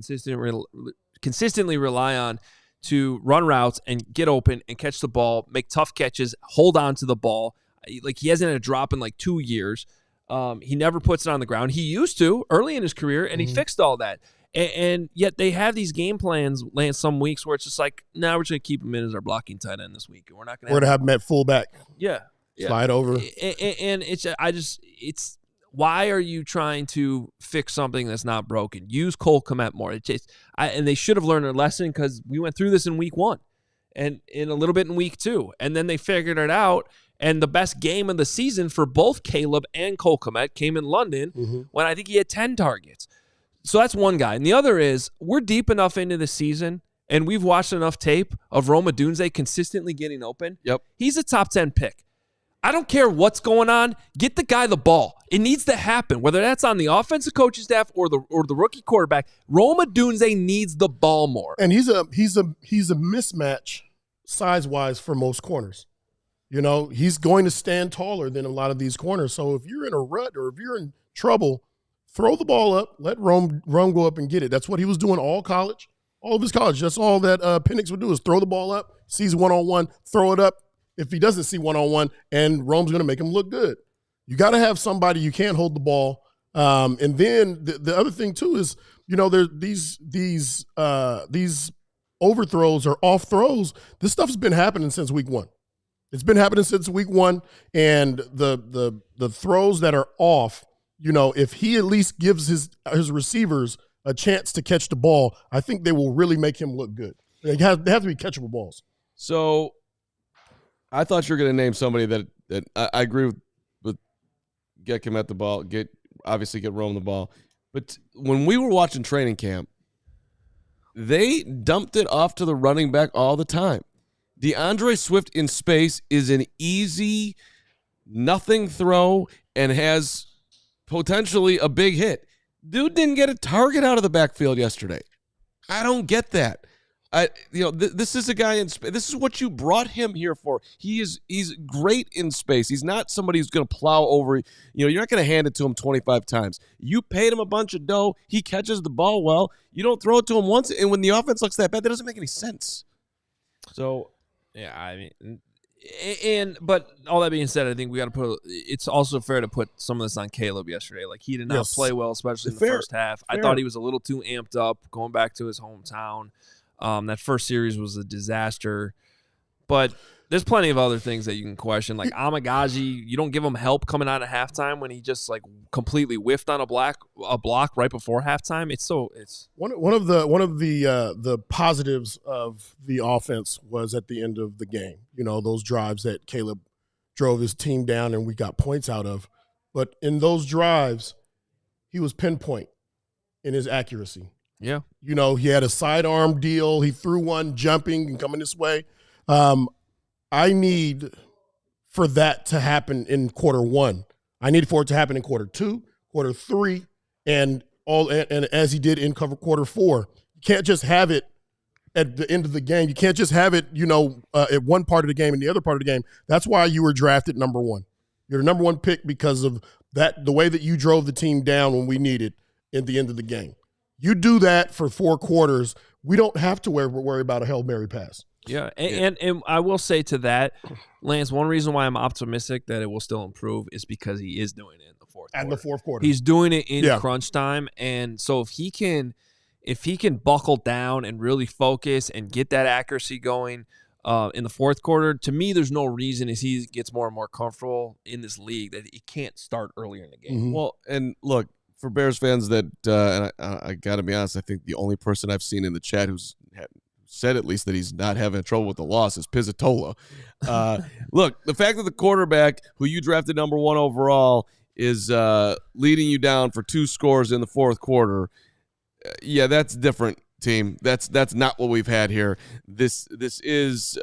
consistently rely on to run routes and get open and catch the ball, make tough catches, hold on to the ball. Like, he hasn't had a drop in like 2 years. He never puts it on the ground. He used to early in his career, and he fixed all that. And yet they have these game plans land some weeks where it's just like, nah, we're just going to keep him in as our blocking tight end this week. And we're not going to have him at fullback. Yeah. Slide over. And it's why are you trying to fix something that's not broken? Use Cole Kmet more. And they should have learned their lesson because we went through this in week 1 and in a little bit in week 2. And then they figured it out. And the best game of the season for both Caleb and Cole Kmet came in London when I think he had 10 targets. So that's one guy. And the other is we're deep enough into the season and we've watched enough tape of Rome Odunze consistently getting open. Yep. He's a top 10 pick. I don't care what's going on. Get the guy the ball. It needs to happen, whether that's on the offensive coaching staff or the rookie quarterback. Rome Odunze needs the ball more. And he's a mismatch size-wise for most corners. He's going to stand taller than a lot of these corners. So if you're in a rut or if you're in trouble, throw the ball up, let Rome go up and get it. That's what he was doing all college, all of his college. That's all that Penix would do is throw the ball up, sees one-on-one, throw it up. If he doesn't see one-on-one, and Rome's going to make him look good. You got to have somebody you can't hold the ball. And then the other thing too is, there's these overthrows or off throws. This stuff's been happening since week 1. It's been happening since week 1, and the throws that are off. If he at least gives his receivers a chance to catch the ball, I think they will really make him look good. They have to be catchable balls. So I thought you were going to name somebody that I agree with get him at the ball, get Rome the ball. But when we were watching training camp, they dumped it off to the running back all the time. DeAndre Swift in space is an easy nothing throw and has potentially a big hit. Dude didn't get a target out of the backfield yesterday. I don't get that. This is a guy in space. This is what you brought him here for. He's great in space. He's not somebody who's going to plow over. You're not going to hand it to him 25 times. You paid him a bunch of dough. He catches the ball well. You don't throw it to him once, and when the offense looks that bad, that doesn't make any sense. So, yeah, but all that being said, I think we got to it's also fair to put some of this on Caleb yesterday. Like, he did not play well, especially in the first half. I thought he was a little too amped up going back to his hometown. That first series was a disaster, but there's plenty of other things that you can question. Like Amagaji, you don't give him help coming out of halftime when he just like completely whiffed on a block right before halftime. It's one of the positives of the offense was at the end of the game. Those drives that Caleb drove his team down and we got points out of. But in those drives, he was pinpoint in his accuracy. Yeah. He had a sidearm deal. He threw one jumping and coming this way. I need for that to happen in quarter 1. I need for it to happen in quarter 2, quarter 3, and as he did in quarter 4. You can't just have it at the end of the game. You can't just have it, at one part of the game and the other part of the game. That's why you were drafted number 1. You're the number 1 pick because of that, the way that you drove the team down when we needed at the end of the game. You do that for 4 quarters, we don't have to worry about a Hail Mary pass. Yeah, and I will say to that, Lance, one reason why I'm optimistic that it will still improve is because he is doing it in the fourth quarter. And the fourth quarter. He's doing it in crunch time, and so if he can buckle down and really focus and get that accuracy going in the fourth quarter, to me, there's no reason as he gets more and more comfortable in this league that he can't start earlier in the game. Mm-hmm. Well, and look, for Bears fans that, and I got to be honest, I think the only person I've seen in the chat who's said at least that he's not having trouble with the loss is Pizzatola. Look, the fact that the quarterback who you drafted number 1 overall is leading you down for 2 scores in the fourth quarter, that's different, team. That's not what we've had here. This is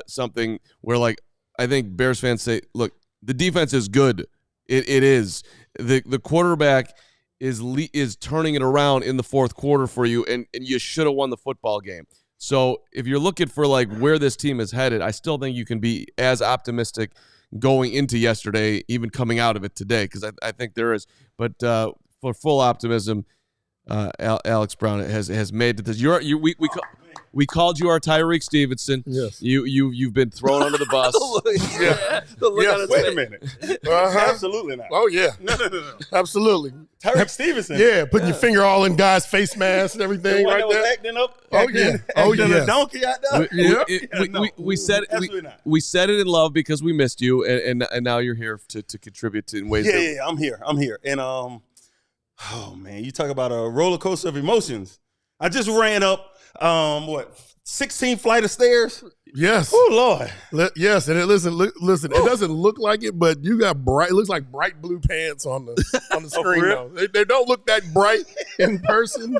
something where, like, I think Bears fans say, look, the defense is good. It is. The quarterback is turning it around in the fourth quarter for you, and you should have won the football game. So if you're looking for like where this team is headed, I still think you can be as optimistic going into yesterday, even coming out of it today, because I think there is. But for full optimism, Alex Brown has made it. We called you our Tyrique Stevenson. Yes. You've been thrown under the bus. Wait a minute. Absolutely not. Oh yeah. No. Absolutely. Tyrique Stevenson. Yeah, putting your finger all in guys' face masks and everything right there. Acting up. Acting a donkey out there. We said Absolutely not. We said it in love because we missed you, and now you're here to contribute in ways. Yeah, I'm here. And oh man, you talk about a roller coaster of emotions. I just ran up 16 flight of stairs. Yes. Oh Lord. Yes, and listen. It doesn't look like it, but you got bright. It looks like bright blue pants on the screen. Though they don't look that bright in person.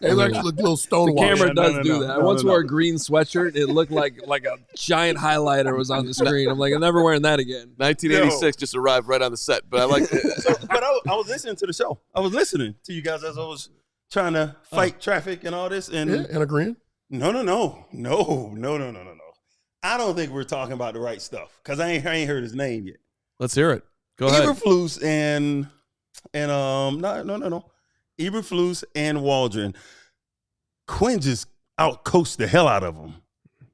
They actually look a little stonewashed. The camera does do that. I once wore a green sweatshirt. It looked like a giant highlighter was on the screen. I'm like, I'm never wearing that again. 1986 just arrived right on the set, but I like it. But I was listening to the show. I was listening to you guys as I was trying to fight traffic and all this, and agreeing. No. I don't think we're talking about the right stuff because I ain't heard his name yet. Let's hear it. Go ahead. Eberflus and no. Eberflus and Waldron. Quinn just outcoached the hell out of him.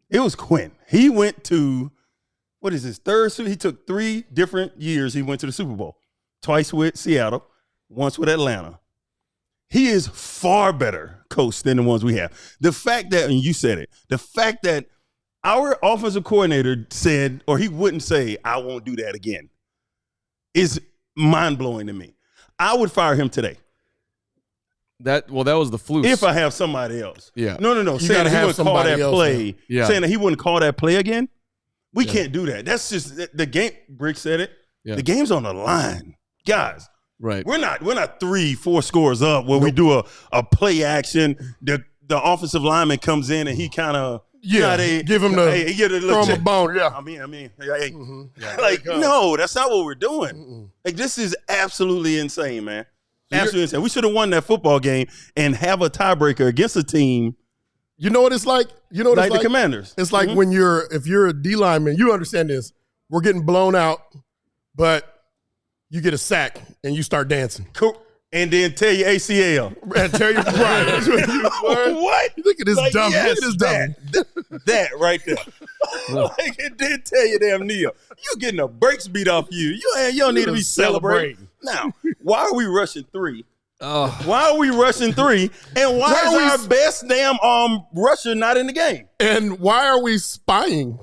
It was Quinn. He went to what is his third? He took 3 different years. He went to the Super Bowl. Twice with Seattle, once with Atlanta. He is far better coach than the ones we have. The fact that, and you said it, the fact that our offensive coordinator said, or he wouldn't say, I won't do that again, is mind-blowing to me. I would fire him today. That was the fluke. If I have somebody else. Yeah. No. Saying that he wouldn't call that play. Yeah. Saying that he wouldn't call that play again. We can't do that. That's just the game. Briggs said it. Yeah. The game's on the line. Guys. Right. We're not 3-4 scores up where we do a play action. The offensive lineman comes in and he kind of give him throw him a bone. Yeah. I mean, no, that's not what we're doing. Like this is absolutely insane, man. Absolutely insane. We should have won that football game and have a tiebreaker against a team. You know what it's like? You know what it's like? The Commanders. It's like when if you're a D lineman, you understand this. We're getting blown out, but you get a sack and you start dancing. Cool. And then tear your ACL. And tear your What? Look at this dummy. Look at this dummy. That right there. Like it did tear your damn knee up. You getting the brakes beat off you. You don't need to be celebrating. Now, why are we rushing 3? Why are we rushing 3? And why is our best damn rusher not in the game? And why are we spying?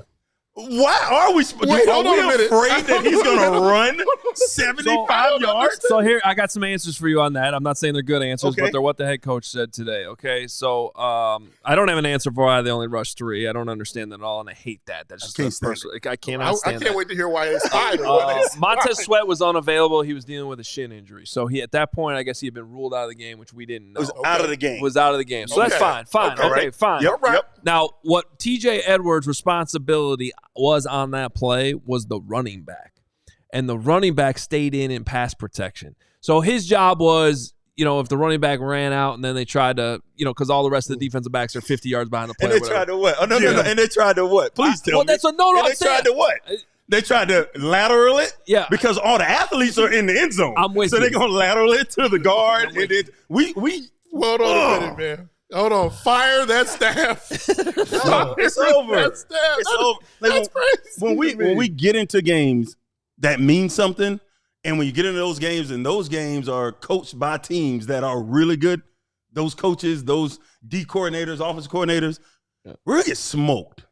Why are we? Are we afraid that he's going to run 75 yards? So here, I got some answers for you on that. I'm not saying they're good answers, but they're what the head coach said today. Okay, so I don't have an answer for why they only rushed 3. I don't understand that at all, and I hate that. That's just personal. I cannot stand that. I can't wait to hear why they spied. Montez Sweat was unavailable. He was dealing with a shin injury, so at that point, I guess he had been ruled out of the game, which we didn't know. Was out of the game. Was out of the game. So that's fine. Okay, fine. Yep, right. Now, what TJ Edwards' responsibility was on that play was the running back. And the running back stayed in pass protection. So his job was, if the running back ran out and then they tried to, because all the rest of the defensive backs are 50 yards behind the play. And they tried to what? Oh, no. And they tried to what? Please tell me. That's a no. And they tried to what? They tried to lateral it? Yeah. Because all the athletes are in the end zone. I'm with you. So they're going to lateral it to the guard. And we hold on a minute, man. Hold on. Fire that staff. No, it's over. That staff. It's over. That's crazy. When we get into games that mean something, and when you get into those games, and those games are coached by teams that are really good, those coaches, those D coordinators, offensive coordinators, we're going to get smoked.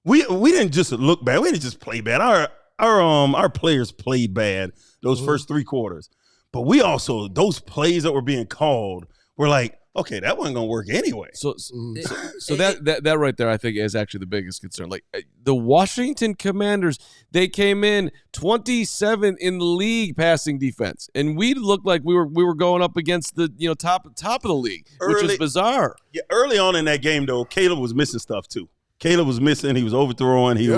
We didn't just look bad. We didn't just play bad. Our players played bad those first 3 quarters. But we also, those plays that were being called were like, okay, that wasn't going to work anyway. So that right there, I think, is actually the biggest concern. Like the Washington Commanders, they came in 27 in the league passing defense, and we looked like we were going up against the top of the league, which is bizarre. Yeah, early on in that game though, Caleb was missing stuff too. Caleb was missing. He was overthrowing. He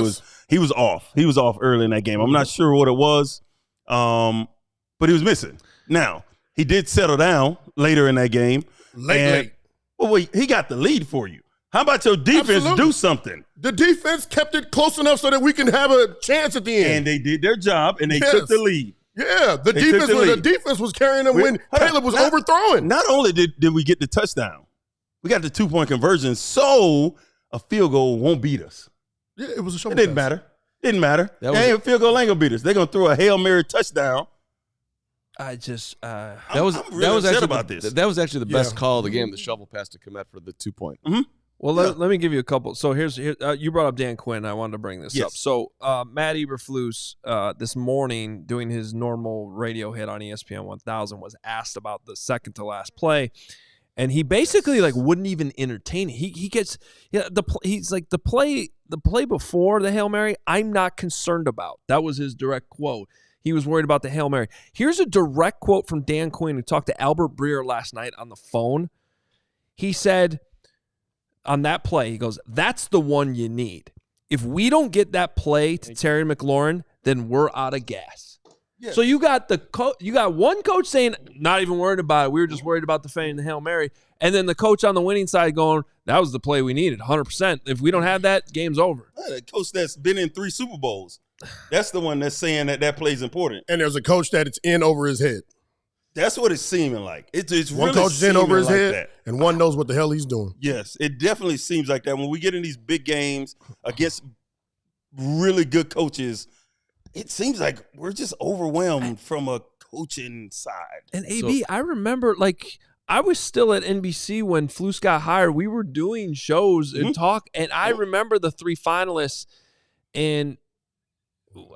He was off. He was off early in that game. I'm not sure what it was, but he was missing. Now, he did settle down later in that game. Late. Well, wait, he got the lead for you. How about your defense do something? The defense kept it close enough so that we can have a chance at the end. And they did their job, and they took the lead. Yeah, the defense was carrying them when Caleb was overthrowing. Not only did we get the touchdown, we got the 2-point conversion, so a field goal won't beat us. Yeah, it was a show. It didn't matter. A field goal ain't gonna beat us. They're gonna throw a Hail Mary touchdown. I just I'm really upset about this. That was actually the best call of the game, the shovel pass to Komet for the 2-point. Mm-hmm. Well, let me give you a couple. So here's you brought up Dan Quinn. I wanted to bring this up. So Matt Eberflus this morning doing his normal radio hit on ESPN 1000 was asked about the second to last play, and he basically wouldn't even entertain it. He gets he's like the play before the Hail Mary, I'm not concerned about. That was his direct quote. He was worried about the Hail Mary. Here's a direct quote from Dan Quinn, who talked to Albert Breer last night on the phone. He said on that play, he goes, "That's the one you need. If we don't get that play to Terry McLaurin, then we're out of gas." Yeah. So you got you got one coach saying, "Not even worried about it. We were just worried about defending the Hail Mary," and then the coach on the winning side going, "That was the play we needed, 100%. If we don't have that, game's over." A coach that's been in 3 Super Bowls. That's the one that's saying that play is important. And there's a coach that it's in over his head. That's what it's seeming like. It's one really coach is in over his head, that. and one knows what the hell he's doing. Yes, it definitely seems like that. When we get in these big games against really good coaches, it seems like we're just overwhelmed from a coaching side. And AB, I remember I was still at NBC when Flus got hired. We were doing shows and talk, and I remember the 3 finalists, and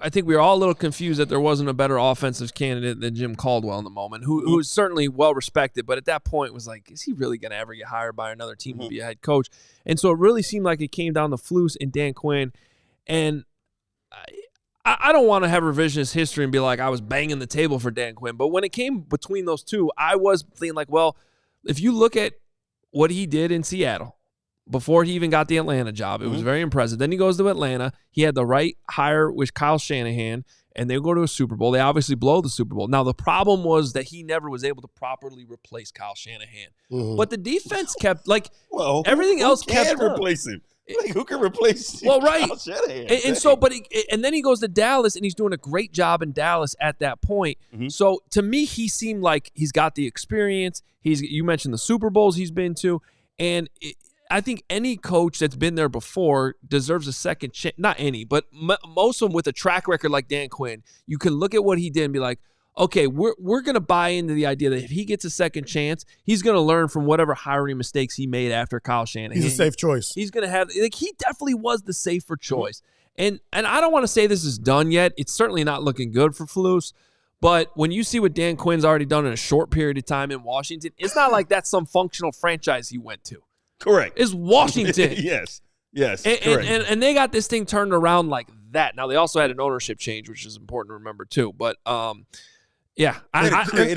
I think we were all a little confused that there wasn't a better offensive candidate than Jim Caldwell in the moment, who is certainly well respected, but at that point was like, is he really going to ever get hired by another team to be a head coach? And so it really seemed like it came down to Flus and Dan Quinn. And I don't want to have revisionist history and be like I was banging the table for Dan Quinn, but when it came between those two, I was thinking well, if you look at what he did in Seattle, before he even got the Atlanta job, it was very impressive. Then he goes to Atlanta. He had the right hire with Kyle Shanahan, and they go to a Super Bowl. They obviously blow the Super Bowl. Now, the problem was that he never was able to properly replace Kyle Shanahan. But the defense kept, everything else kept replace him. Who can replace Kyle Shanahan? And then he goes to Dallas, and he's doing a great job in Dallas at that point. So, to me, he seemed like he's got the experience. You mentioned the Super Bowls he's been to, and I think any coach that's been there before deserves a second chance. Not any, but most of them with a track record like Dan Quinn. You can look at what he did and be like, okay, we're going to buy into the idea that if he gets a second chance, he's going to learn from whatever hiring mistakes he made after Kyle Shanahan. He's a safe choice. He's going to have he definitely was the safer choice. And I don't want to say this is done yet. It's certainly not looking good for Flus. But when you see what Dan Quinn's already done in a short period of time in Washington, it's not like that's some functional franchise he went to. Correct. It's Washington. Yes. And they got this thing turned around like that. Now, they also had an ownership change, which is important to remember, too. But, creative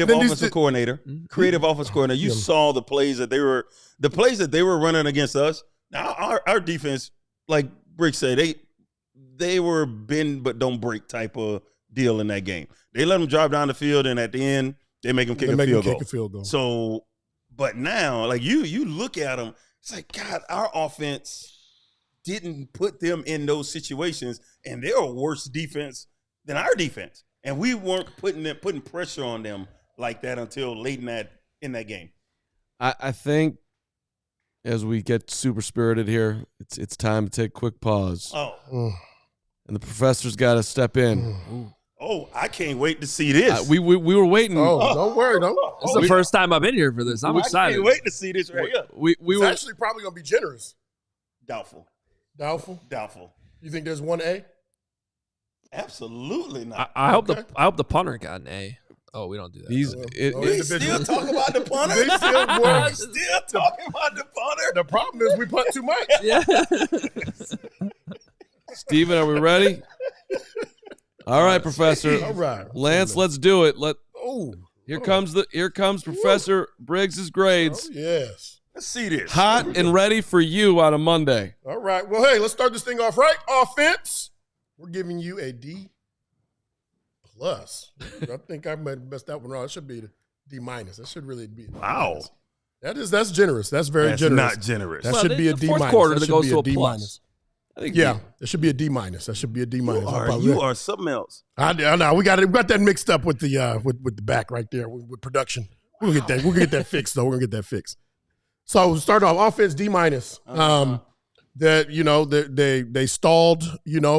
offensive coordinator. Creative offensive coordinator. You saw the plays that they were running against us. Now, our defense, like Briggs said, they were bend but don't break type of deal in that game. They let them drive down the field, and at the end, they make them kick a field goal. So, but now, you look at them, it's like, God, our offense didn't put them in those situations, and they're a worse defense than our defense. And we weren't putting pressure on them like that until late in that game. I think as we get super spirited here, it's time to take a quick pause. Oh. And the professor's got to step in. Oh, I can't wait to see this. We were waiting. Oh, don't worry. This is the first time I've been here for this. I'm excited. I can't wait to see this right here. It's actually probably going to be generous. Doubtful. You think there's one A? Absolutely not. I hope the punter got an A. Oh, we don't do that. We still talking about the punter? Still talking about the punter? The problem is we punt too much. Yeah. Steven, are we ready? All right, Professor. All right. Lance, let's do it. Here comes Professor Briggs' grades. Oh, yes. Let's see this. Hot and ready for you on a Monday. All right. Well, hey, let's start this thing off right. Offense. We're giving you a D+. I think I might have messed that one wrong. It should be a D-. That should really be. Wow. That's generous. That's very generous. Not generous. That should be a D-. Fourth quarter that goes to a D-. plus. Yeah, it should be a D-. That should be a D-. You are something else. I know. We got that mixed up with the with the back right there with production. We'll get that. We're gonna get that fixed though. We're gonna get that fixed. So start off offense D-. That they stalled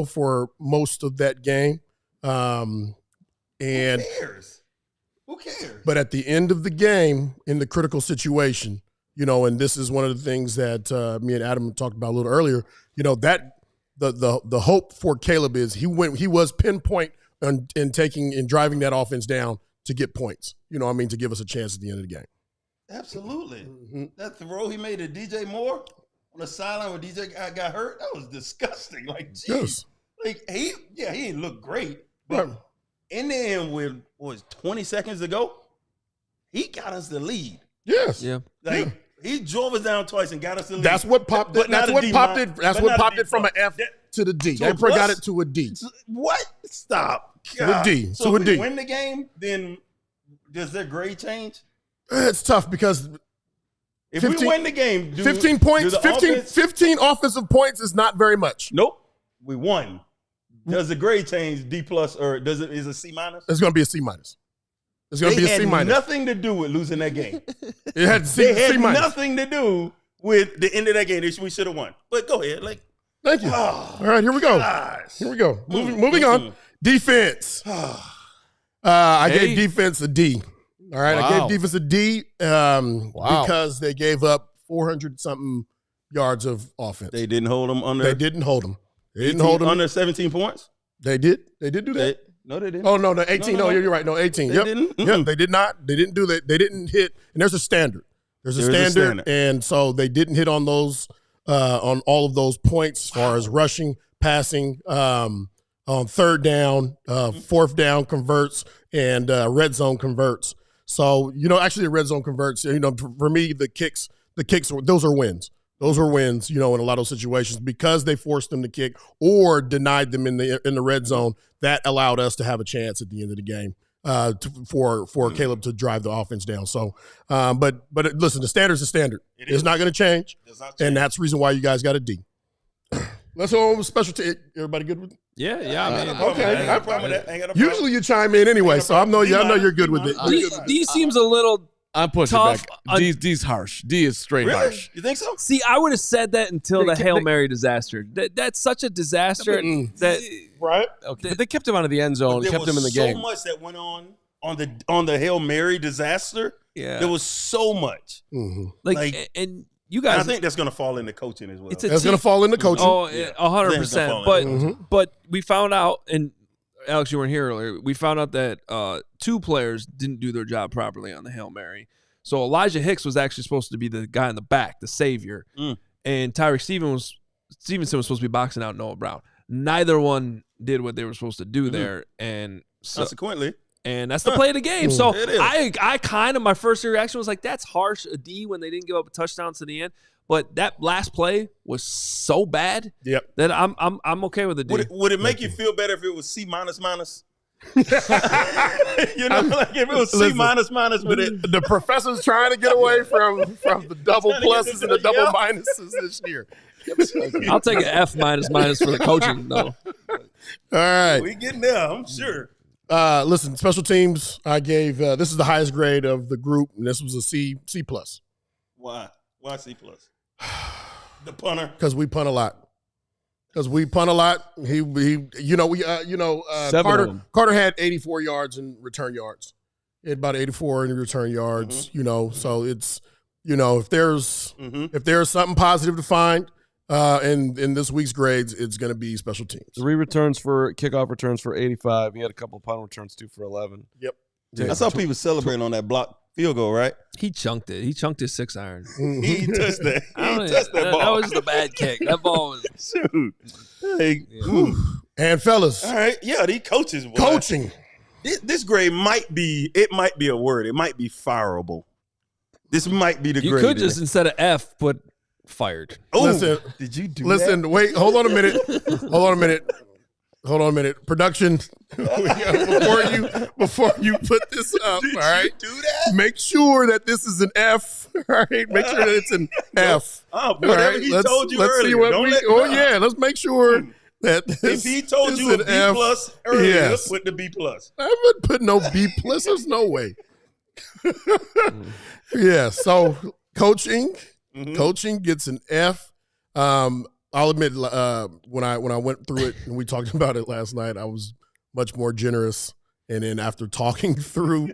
for most of that game. And Who cares? But at the end of the game, in the critical situation, and this is one of the things that me and Adam talked about a little earlier. That the hope for Caleb is he was pinpoint in taking and driving that offense down to get points. To give us a chance at the end of the game. Absolutely. Mm-hmm. That throw he made to DJ Moore on the sideline when DJ got hurt, that was disgusting. Like, geez. Like he didn't look great, but in the end, with 20 seconds to go, he got us the lead. Yes. Yeah. He drove us down twice and got us the lead. That's what popped it. That's what popped it. That's what popped it from an F to the D. They got it to a D. What? Stop. To a D. So if we win the game, then does their grade change? It's tough because if we win the game, 15 points, 15 offensive points is not very much. Nope. We won. Does the grade change D+ or is it C-? It's going to be a C-. It's going to be a C-. It had nothing to do with losing that game. It had C-. Nothing to do with the end of that game. We should have won. But go ahead. Thank you. All right, here we go. Gosh. Here we go. Moving on. Defense. I gave defense a D. All right, I gave defense a D because they gave up 400-something yards of offense. They didn't hold them under. They didn't hold them. They didn't hold them under 17 points. They did. They did do that. No, they didn't. Oh no, 18. No, you're right. No, 18. They didn't. Yep, they did not. They didn't do that. They didn't hit. And there's a standard. There's a standard, and so they didn't hit on those on all of those points as far as rushing, passing, on third down, fourth down converts, and red zone converts. So actually, the red zone converts. For me, the kicks. Those are wins. Those were wins, in a lot of those situations because they forced them to kick or denied them in the red zone. That allowed us to have a chance at the end of the game for Caleb to drive the offense down. So, but listen, the standard's the standard. It's not going to change, and that's the reason why you guys got a D. Let's go over special team. Everybody good with it? Yeah. I mean, okay. I problem with that. Usually you chime in anyway, so I know you're good with it. D seems a little. I'm pushing tough. Back. D's harsh. D is straight harsh. You think so? See, I would have said that until the Hail Mary disaster. That's such a disaster. Right? Okay. But they kept him out of the end zone, kept him in the game. So much that went on the Hail Mary disaster. Yeah. There was so much. Mm-hmm. And you guys, I think that's going to fall into coaching as well. It's going to fall into coaching. Oh, 100%. But we found out, and Alex, you weren't here earlier. We found out that 2 players didn't do their job properly on the Hail Mary. So Elijah Hicks was actually supposed to be the guy in the back, the savior. And Tyrique Stevenson was supposed to be boxing out Noah Brown. Neither one did what they were supposed to do there. And consequently. And that's the play of the game. So I kind of, my first reaction was like, that's harsh, a D, when they didn't give up a touchdown to the end. But that last play was so bad that I'm okay with the D. Would it make you feel better if it was C-? Like if it was C-, with it. The professor's trying to get away from the double pluses and the double minuses this year. I'll take an F- for the coaching though. All right, we getting there, I'm sure. Listen, special teams. I gave this is the highest grade of the group, and this was a C+. Why C+? The punter, because we punt a lot. Carter had 84 yards in return yards. He had about 84 in return yards. So it's if there's something positive to find in this week's grades, it's going to be special teams. 3 returns for kickoff returns for 85. He had a couple of punt returns too for 11. Yep. I saw people celebrating on that block field goal, right? He chunked it. He chunked his 6-iron. He touched that. He touched that ball. That was the bad kick. That ball was shoot. And fellas, all right, these coaches. Boy. Coaching. This grade might be a word. It might be fireable. This might be the grade. You could just instead of F put fired. Oh, listen, did you do that? Wait, hold on a minute. hold on a minute. Production, before you put this up, Did all right? you do that? Make sure that this is an F, all right? Make sure that it's an F. Whatever he told you let's earlier. See what Don't we, let oh, yeah, let's make sure that this if he told you a B plus earlier, yes. Put the B plus. I haven't put no B plus. There's no way. Yeah, so coaching gets an F. I'll admit, when I went through it and we talked about it last night, I was much more generous. And then after talking through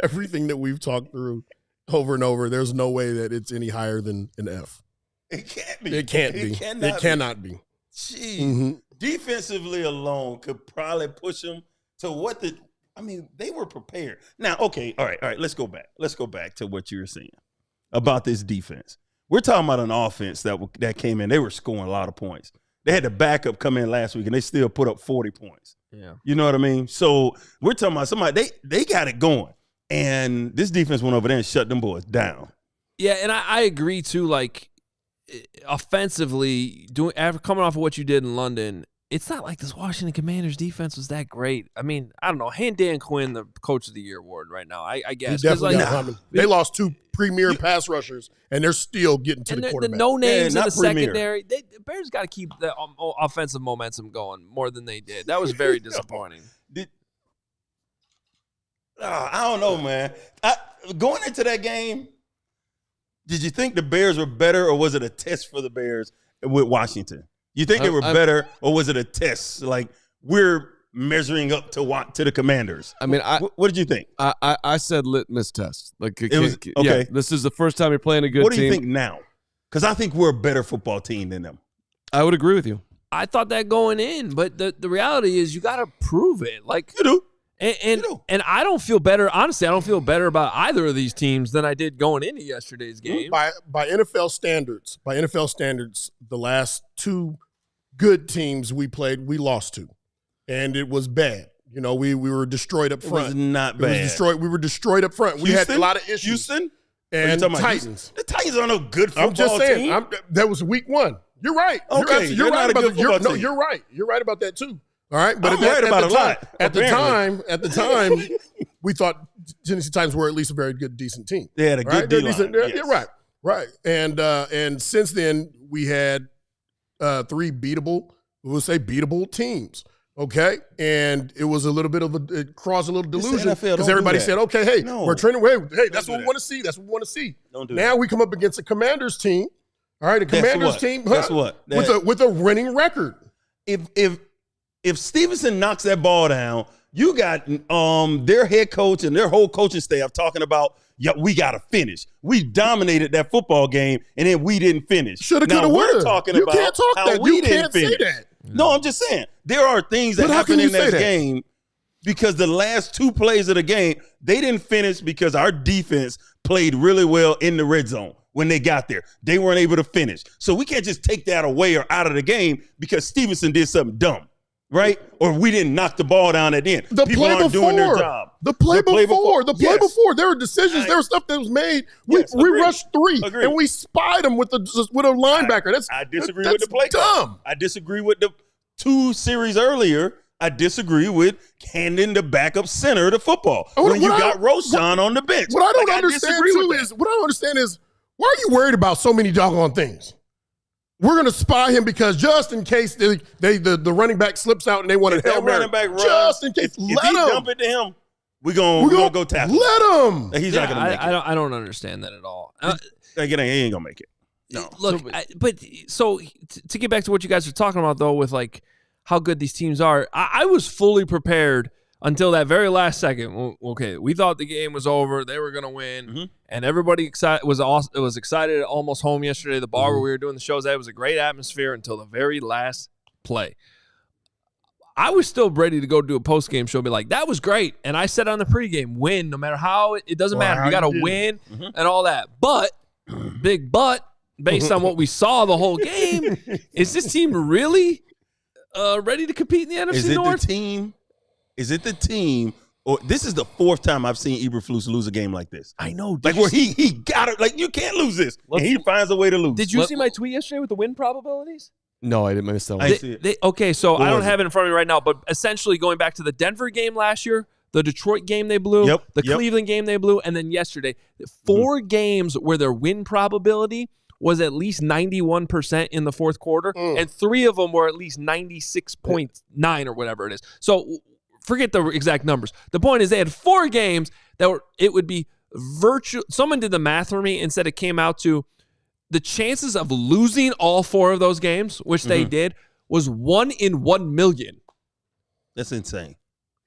everything that we've talked through over and over, there's no way that it's any higher than an F. It can't be. It can't be. It cannot be. Gee, defensively alone could probably push them to what the. I mean, they were prepared. Now, okay, all right. Let's go back. Let's go back to what you were saying about this defense. We're talking about an offense that came in. They were scoring a lot of points. They had the backup come in last week, and they still put up 40 points. Yeah, you know what I mean. So we're talking about somebody they got it going, and this defense went over there and shut them boys down. Yeah, and I agree too. Like offensively, coming off of what you did in London, it's not like this Washington Commanders defense was that great. I mean, I don't know. Hand Dan Quinn the Coach of the Year award right now. I guess he definitely got they lost 2 premier pass rushers, and they're still getting to the quarterback. The no names in the premier. Secondary. The Bears got to keep the offensive momentum going more than they did. That was very disappointing. I don't know, man. Going into that game, did you think the Bears were better, or was it a test for the Bears with Washington? You think they were better, or was it a test? Like, we're measuring up to the Commanders. I mean, what did you think? I said litmus test. Like, it was okay. Yeah, this is the first time you're playing a good team. What do you think now? Because I think we're a better football team than them. I would agree with you. I thought that going in, but the reality is you got to prove it. Like you do. And I don't feel better. Honestly, I don't feel better about either of these teams than I did going into yesterday's game. By NFL standards, the last 2 good teams we played, we lost to, and it was bad. You know, we were destroyed up front. It was not bad. We were destroyed up front. We had a lot of issues. Houston and Titans. The Titans are no good football I'm just saying. team. That was week 1. You're right. Okay, you're right about that. No, you're right. You're right about that too. All right, but at the time, we thought Tennessee Titans were at least a very good, decent team. They had a good D-line. Yeah, right. And since then we had 3 beatable teams. Okay, and it was a little bit of it caused a little delusion because everybody said, "Okay, hey, we're training. Hey, that's what we want to see. That's what we want to see." Don't do now that. We come up against a Commander's team. All right, a Commander's team. Guess what? With a winning record. If Stevenson knocks that ball down, you got their head coach and their whole coaching staff talking about, we got to finish. We dominated that football game, and then we didn't finish. Shoulda, coulda, we're woulda. talking You about can't talk how that. we You didn't can't finish. say that. No, I'm just saying. There are things that happen in that game because the last 2 plays of the game, they didn't finish because our defense played really well in the red zone. When they got there, they weren't able to finish. So we can't just take that away or out of the game because Stevenson did something dumb, right? Or we didn't knock the ball down at the end. People aren't doing their job. The play before. There were decisions. There was stuff that was made. We rushed 3 and we spied them with a linebacker. I disagree with the play call. I disagree with the 2 series earlier. I disagree with handing the backup center the football when you got Roshan on the bench. What I don't understand is why are you worried about so many doggone things? We're going to spy him because just in case the running back slips out and they want to Hail Mary. Just in case, if he dump it to him, we're gonna go tackle. Let him. He's not going to make it. I don't understand that at all. He ain't going to make it. No. Look, to get back to what you guys are talking about, though, with like how good these teams are, I was fully prepared until that very last second. Okay, we thought the game was over. They were going to win. And everybody was excited at Almost Home yesterday, the bar where we were doing the shows. That was a great atmosphere until the very last play. I was still ready to go do a post-game show and be like, that was great. And I said on the pregame, win, no matter how. It doesn't matter. You got to win and all that. But, big but, based on what we saw the whole game, is this team really ready to compete in the NFC North? Is it the team? Or this is the 4th time I've seen Eberflus lose a game like this. I know. Like where he got it. Like you can't lose this. And he finds a way to lose. Did you see my tweet yesterday with the win probabilities? No, I didn't miss that one. Okay, so I don't have it in front of me right now, but essentially going back to the Denver game last year, the Detroit game they blew, the Cleveland game they blew, and then yesterday, 4 games where their win probability was at least 91% in the fourth quarter, and 3 of them were at least 96.9 or whatever it is. So forget the exact numbers. The point is they had 4 games that it would be someone did the math for me and said it came out to the chances of losing all 4 of those games, which they did, was 1 in 1 million. That's insane.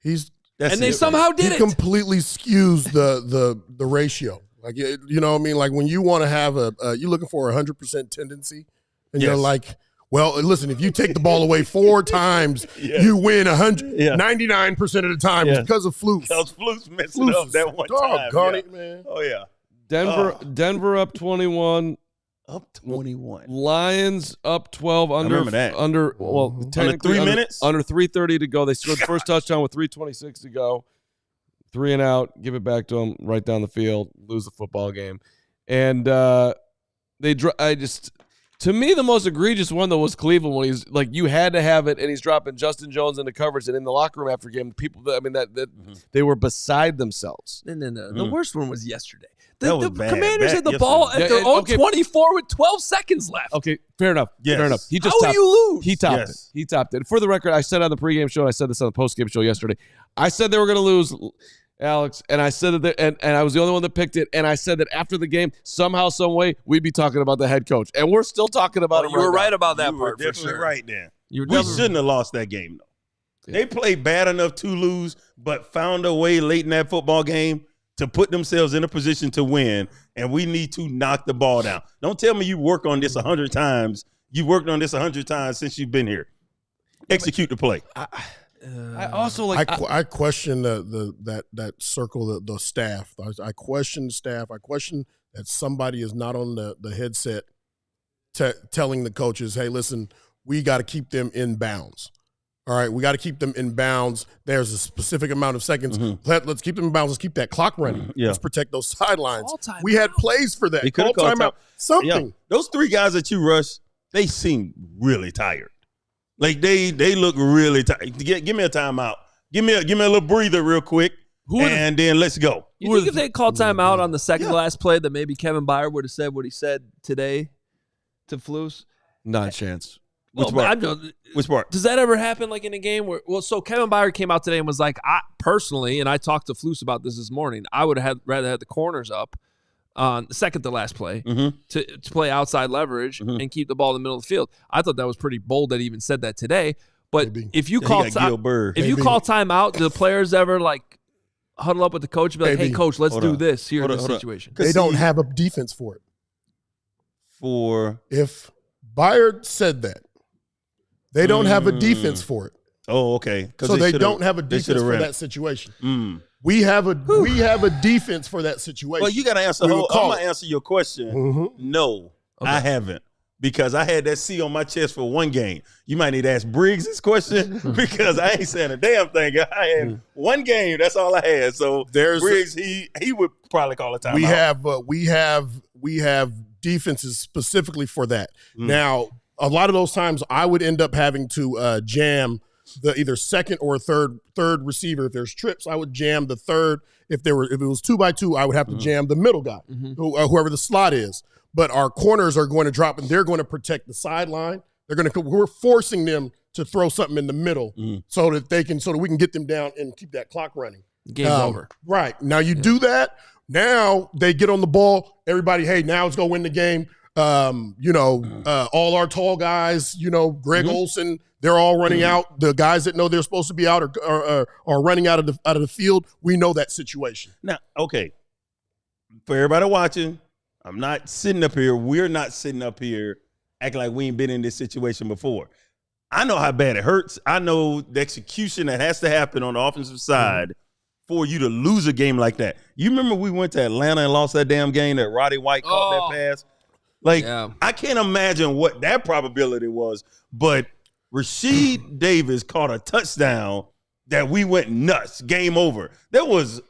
They somehow did it. He completely skews the ratio. Like, you know what I mean? Like when you want to have you're looking for 100% tendency, and you're like, well, listen, if you take the ball away 4 times, you win 99% of the time because of flukes. Because flukes messed it up that one time. Doggone it, man. Oh, yeah. Denver up 21. Up 21. Lions up 12 under. I remember that. Under 3 minutes? Under 3:30 to go. They scored the first touchdown with 3:26 to go. 3 and out. Give it back to them right down the field. Lose the football game. And to me, the most egregious one, though, was Cleveland when he's like, you had to have it, and he's dropping Justin Jones into coverage. And in the locker room after game, people, they were beside themselves. No. The worst one was yesterday. The Commanders had the ball at their own 24 with 12 seconds left. Okay, fair enough. Yes. Fair enough. He just How do you lose? He topped it. He topped it. For the record, I said on the pregame show, and I said this on the postgame show yesterday, I said they were going to lose, Alex, and I said that, and I was the only one that picked it, and I said that after the game, somehow, some way, we'd be talking about the head coach, and we're still talking about it. You were right about that you part. were definitely right there. We shouldn't have lost that game, though. They played bad enough to lose, but found a way late in that football game to put themselves in a position to win, and we need to knock the ball down. Don't tell me you work on this 100 times. You worked on this 100 times since you've been here. Execute the play. I also like. I question that circle, the staff. I question the staff. I question that somebody is not on the headset telling the coaches, "Hey, listen, we got to keep them in bounds. All right, we got to keep them in bounds. There's a specific amount of seconds. Let's keep them in bounds. Let's keep that clock running. Let's protect those sidelines. We had plays for that. Call timeout. Something. Yeah. Those 3 guys that you rushed, they seem really tired. Like they look really tired. Give me a timeout. Give me a little breather real quick, and then let's go. You think if they called timeout on the second last play that maybe Kevin Byard would have said what he said today to Flus? Not a chance. Which part? Does that ever happen like in a game where so Kevin Byard came out today and was like, I personally, and I talked to Flus about this morning, I would have rather had the corners up on the second to last play to play outside leverage and keep the ball in the middle of the field. I thought that was pretty bold that he even said that today. But if you call timeout, do the players ever like huddle up with the coach and be like, hey, coach, let's do this here in this situation? They don't have a defense for it. If Byard said that, they don't have a defense for it. Oh, okay. So they don't have a defense for that situation. We have a defense for that situation. Well, you got to answer. I'm going to answer your question. No, I haven't, because I had that C on my chest for one game. You might need to ask Briggs this question because I ain't saying a damn thing. I had one game. That's all I had. So Briggs, he would probably call a timeout. We have defenses specifically for that. Now, a lot of those times I would end up having to jam the either second or third receiver. If there's trips, I would jam the third. If it was 2x2, I would have to jam the middle guy, whoever the slot is. But our corners are going to drop, and they're going to protect the sideline. We're forcing them to throw something in the middle so that we can get them down and keep that clock running. Game over. Right. Now you do that. Now they get on the ball. Everybody, hey, now let's go win the game. All our tall guys, Greg Olsen, they're all running out. The guys that know they're supposed to be out are running out of the field. We know that situation. Now, okay, for everybody watching, I'm not sitting up here. We're not sitting up here acting like we ain't been in this situation before. I know how bad it hurts. I know the execution that has to happen on the offensive side for you to lose a game like that. You remember we went to Atlanta and lost that damn game that Roddy White caught that pass? I can't imagine what that probability was, but Rasheed Davis caught a touchdown that we went nuts. Game over. There was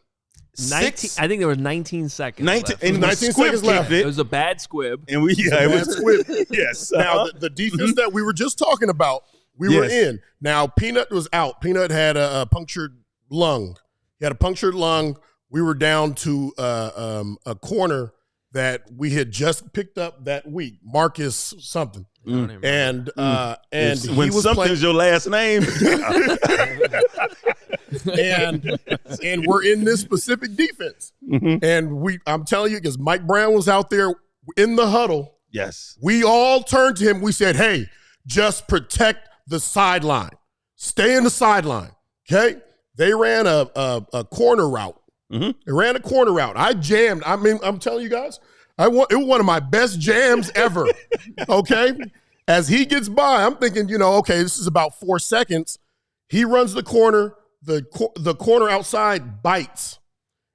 I think there was 19 seconds. 19 seconds left. It was a bad squib. And it was squib. Yes. Now the defense that we were just talking about, we were in. Now Peanut was out. Peanut had a punctured lung. He had a punctured lung. We were down to a corner that we had just picked up that week, Marcus something. And he when was something's your last name. and we're in this specific defense. And I'm telling you, because Mike Brown was out there in the huddle. Yes. We all turned to him. We said, hey, just protect the sideline. Stay in the sideline. Okay? They ran a corner route. They ran a corner route. I jammed. I mean, I'm telling you guys, it was one of my best jams ever. Okay? As he gets by, I'm thinking, okay, this is about 4 seconds. He runs the corner. The corner outside bites.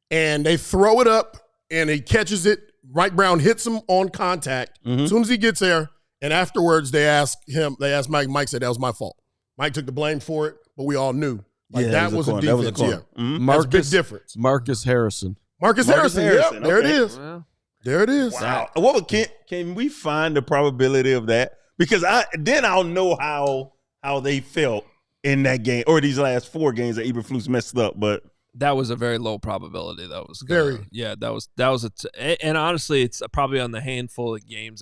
And they throw it up, and he catches it. Mike Brown hits him on contact. As soon as he gets there, and afterwards they asked Mike. Mike said that was my fault. Mike took the blame for it, but we all knew. That was a defense. That's a big difference. Marcus Harrison. Marcus Harrison. Harrison. Yep, there it is. Well, There it is. Wow. Can we find the probability of that? Because I'll know how they felt in that game or these last 4 games that Eberflus messed up. But that was a very low probability. That was very. Yeah, that was and honestly, it's probably on the handful of games.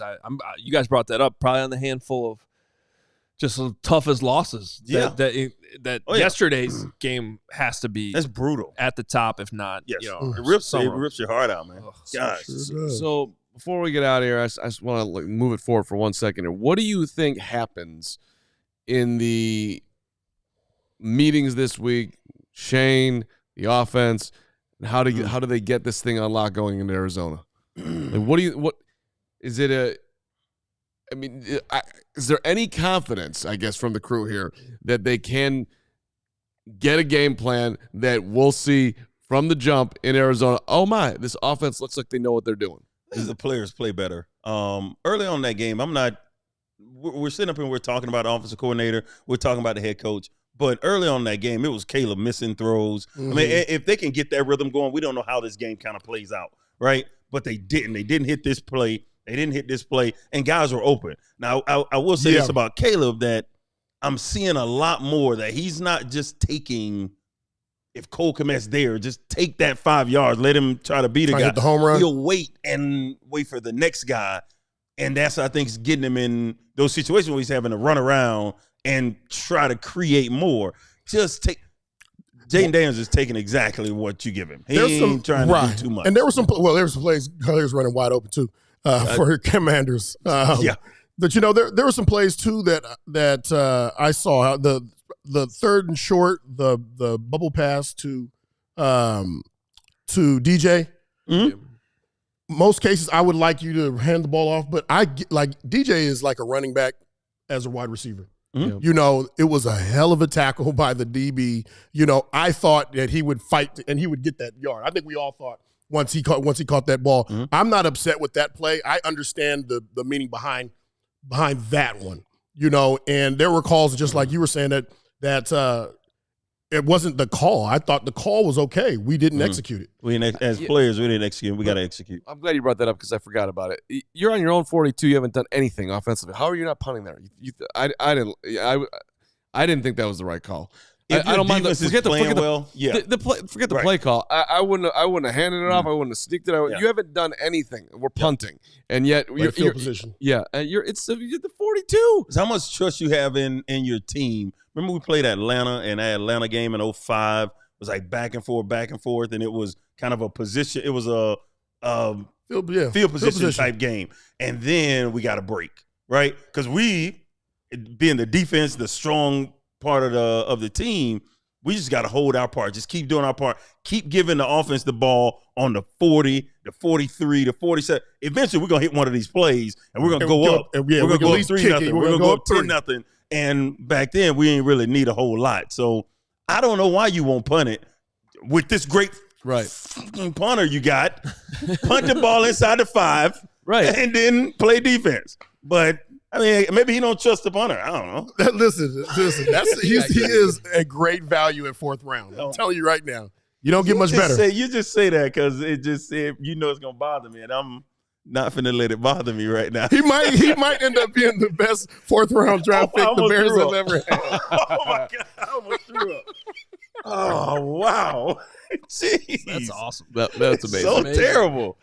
You guys brought that up. Probably on the handful of just as tough as losses. Yeah. Yesterday's game has to be. That's brutal. At the top, if not. Yes. It rips your heart out, man. Gosh. So before we get out of here, I just want to move it forward for 1 second here. What do you think happens in the meetings this week? Shane, the offense, and how do they get this thing unlocked going into Arizona? Like, is there any confidence, I guess, from the crew here that they can get a game plan that we'll see from the jump in Arizona? Oh my, this offense looks like they know what they're doing. As the players play better. Early on in that game, we're sitting up and we're talking about the offensive coordinator. We're talking about the head coach. But early on in that game, it was Caleb missing throws. I mean, if they can get that rhythm going, we don't know how this game kind of plays out, right? But they didn't. They didn't hit this play. They didn't hit this play, and guys were open. Now, I will say this about Caleb, that I'm seeing a lot more that he's not just taking, if Cole Kmet's there, just take that 5 yards, let him try to beat a guy. Hit the home run. He'll wait for the next guy, and that's, I think, is getting him in those situations where he's having to run around and try to create more. Just take – Jaden Daniels is taking exactly what you give him. He ain't trying to do too much. And there were some plays players running wide open too for Commanders. But there were some plays too that I saw. The 3rd and short, the bubble pass to DJ. Most cases, I would like you to hand the ball off, but DJ is like a running back as a wide receiver. It was a hell of a tackle by the DB. I thought that he would fight and he would get that yard. I think we all thought once he caught that ball. I'm not upset with that play. I understand the meaning behind that one. And there were calls just like you were saying that it wasn't the call. I thought the call was okay. We didn't execute it. As players, we didn't execute. We got to execute. I'm glad you brought that up because I forgot about it. You're on your own 42. You haven't done anything offensively. How are you not punting there? I didn't think that was the right call. I don't mind. Forget the play call. I wouldn't have handed it off. I wouldn't have sneaked it out. You haven't done anything. We're punting, and yet you're position. Yeah, and you're the 42. How much trust you have in your team? Remember we played Atlanta, and that Atlanta game in 05 was like back and forth, and it was kind of a position. It was a field position type game, and then we got a break, right? Because we, being the defense, the strong part of the team, we just got to hold our part. Just keep doing our part. Keep giving the offense the ball on the 40, the 43, the 47. Eventually, we're going to hit one of these plays, and we're going to go up. We're going to go up 3-0. We're going to go up 10-0. And back then, we didn't really need a whole lot. So I don't know why you won't punt it with this great punter you got. Punt the ball inside the 5, and then play defense. But I mean, maybe he don't trust the punter. I don't know. Listen. He is a great value at 4th round. I'm telling you right now. You don't get much better. You just say that because it just said you know it's gonna bother me, and I'm not finna let it bother me right now. He might end up being the best 4th round draft pick the Bears have ever had. Oh my God, I almost threw up. Oh wow, jeez, That's awesome. That's amazing. So amazing. terrible.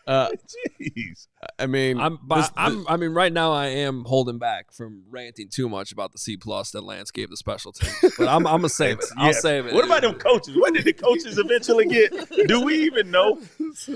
Jeez. I mean, right now I am holding back from ranting too much about the C+ that Lance gave the special teams. But I'm gonna save it. I'll save it. What about them coaches? What did the coaches eventually get? Do we even know?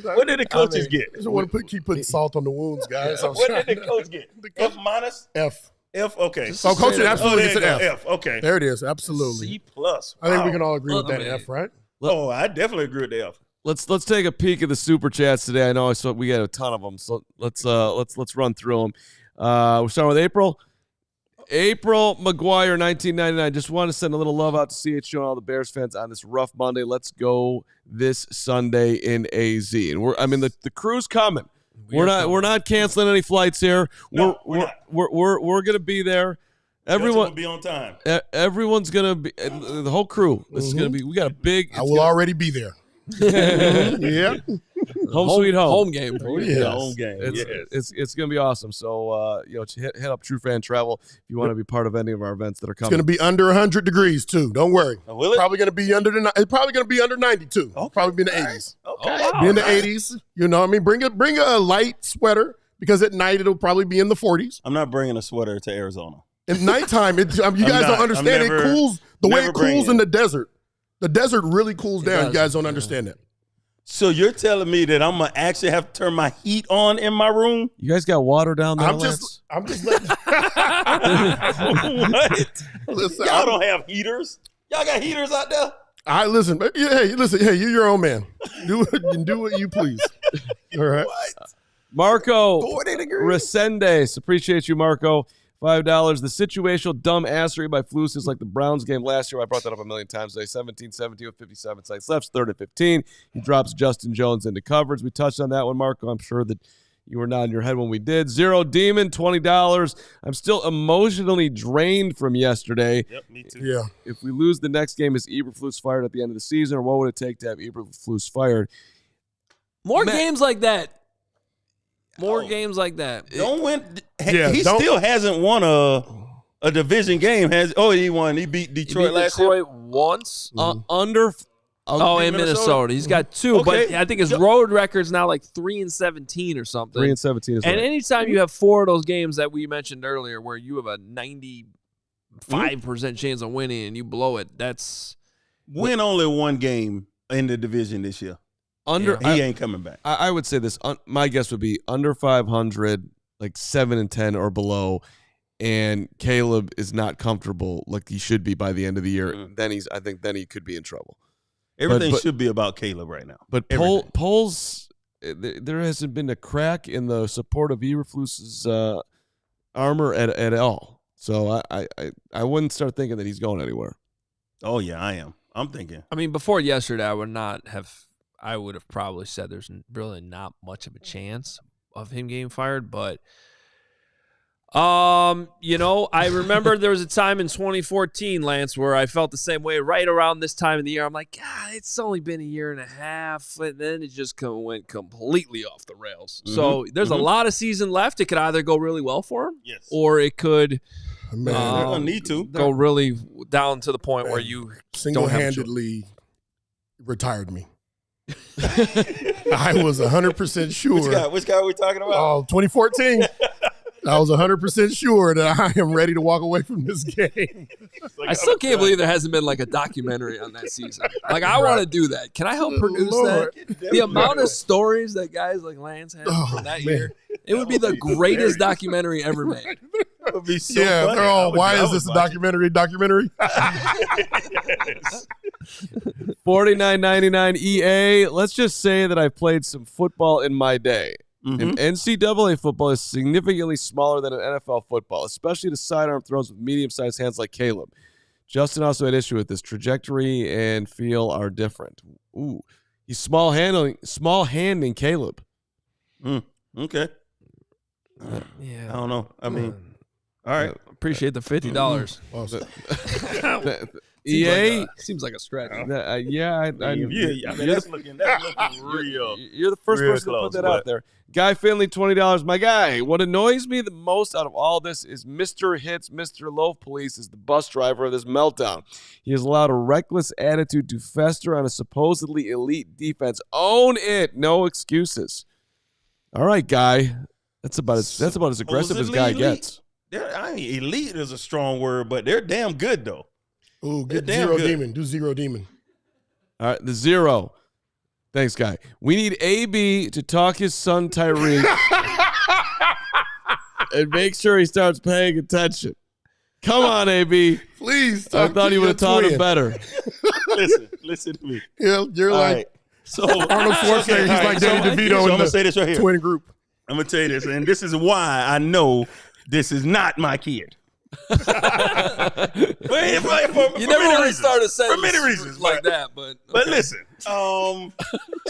What did the coaches get? I just want to keep putting salt on the wounds, guys. What did the coach get? F minus? F. F, okay. So coaching absolutely gets an F. F, okay. There it is, absolutely. C+. Wow. I think we can all agree with that F, right? Oh, I definitely agree with the F. Let's take a peek at the super chats today. I know we got a ton of them, so let's run through them. We're starting with April. April McGuire, 1999. Just want to send a little love out to CHGO and all the Bears fans on this rough Monday. Let's go this Sunday in AZ. And the crew's coming. We're not canceling any flights here. No, we're gonna be there. Everyone will be on time. Everyone's gonna be the whole crew. This is gonna be. We got a big. I will already be there. Yeah. Home sweet home. Home game. Yes. Home game. It's gonna be awesome. So hit up True Fan Travel if you want to be part of any of our events that are coming. It's gonna be under 100 degrees too. Don't worry. Oh, will it? Probably gonna be under it's probably gonna be under 92. Okay. Probably be in the 80s. Okay. Be in the 80s. You know, bring a light sweater because at night it'll probably be in the 40s. I'm not bringing a sweater to Arizona. At nighttime, you guys don't understand. It cools the way it cools in the desert. The desert really cools down. You guys don't understand that. So you're telling me that I'm gonna actually have to turn my heat on in my room? You guys got water down there? I'm just letting. What? Listen, Y'all don't have heaters? Y'all got heaters out there? listen. Hey, you're your own man. Do what you please. All right. What? Marco 40 degrees. Resendes, appreciate you, Marco. $5. The situational dumb assery by Flus is like the Browns game last year. I brought that up a million times today. 17-17 with 57 seconds left. 3rd and 15. He drops Justin Jones into coverage. We touched on that one, Marco. I'm sure that you were nodding your head when we did. Zero Demon, $20. I'm still emotionally drained from yesterday. Yep, me too. Yeah. If we lose the next game, is Eberflus fired at the end of the season, or what would it take to have Eberflus fired? More games like that. More games like that. Don't win. He still hasn't won a division game. He won. He beat Detroit last year. Once. Under. In Minnesota. He's got 2, but I think his road record's now like 3-17 or something. 3-17 is And right. anytime you have 4 of those games that we mentioned earlier where you have a 95% chance of winning and you blow it, that's win only one game in the division this year. He ain't coming back. I would say this. My guess would be under 500, like 7-10 or below, and Caleb is not comfortable like he should be by the end of the year. I think then he could be in trouble. Everything should be about Caleb right now. But polls, there hasn't been a crack in the support of Eberflus's armor at all. So I wouldn't start thinking that he's going anywhere. Oh yeah, I am. I'm thinking. I mean, before yesterday, I would have probably said there's really not much of a chance of him getting fired, but I remember there was a time in 2014, Lance, where I felt the same way right around this time of the year. I'm like, God, it's only been a year and a half, and then it just went completely off the rails. Mm-hmm. So there's a lot of season left. It could either go really well for him, or it could they're gonna need to go really down to the point where you single-handedly retired me. I was 100% sure. Which guy are we talking about? Oh, 2014. I was 100% sure that I am ready to walk away from this game. I still can't believe there hasn't been like a documentary on that season. Like, I want to do that. Can I help produce that? The amount of stories that guys like Lance had from that year, it would be the greatest documentary ever made. It would be so funny. They're all, why is this a documentary? $49.99 EA. Let's just say that I've played some football in my day. Mm-hmm. And NCAA football is significantly smaller than an NFL football, especially the sidearm throws with medium-sized hands like Caleb. Justin also had issue with this. Trajectory and feel are different. Ooh, he's small-handing Caleb. Okay. Yeah, I don't know. I mean, all right. Appreciate the $50. EA seems like a stretch. Yeah, that's looking real. You're the first real person close, to put that out there. Guy Finley, $20. My guy, what annoys me the most out of all this is Mr. Hits, Mr. Loaf Police is the bus driver of this meltdown. He has allowed a reckless attitude to fester on a supposedly elite defense. Own it. No excuses. All right, Guy. That's about as aggressive as Guy gets. Elite is a strong word, but they're damn good, though. Ooh, get Zero Demon. Do Zero Demon. All right, the Zero. Thanks, Guy. We need AB to talk his son Tyrique and make sure he starts paying attention. Come on, AB. Please. I thought he would have taught him better. Listen to me. Yeah, you're All like right. So Arnold Schwarzenegger. He's like Danny DeVito in I'm gonna say this right the here. twin group. I'm gonna tell you this, and this is why I know this is not my kid. You never want to start a sentence for many reasons like that, but But listen, so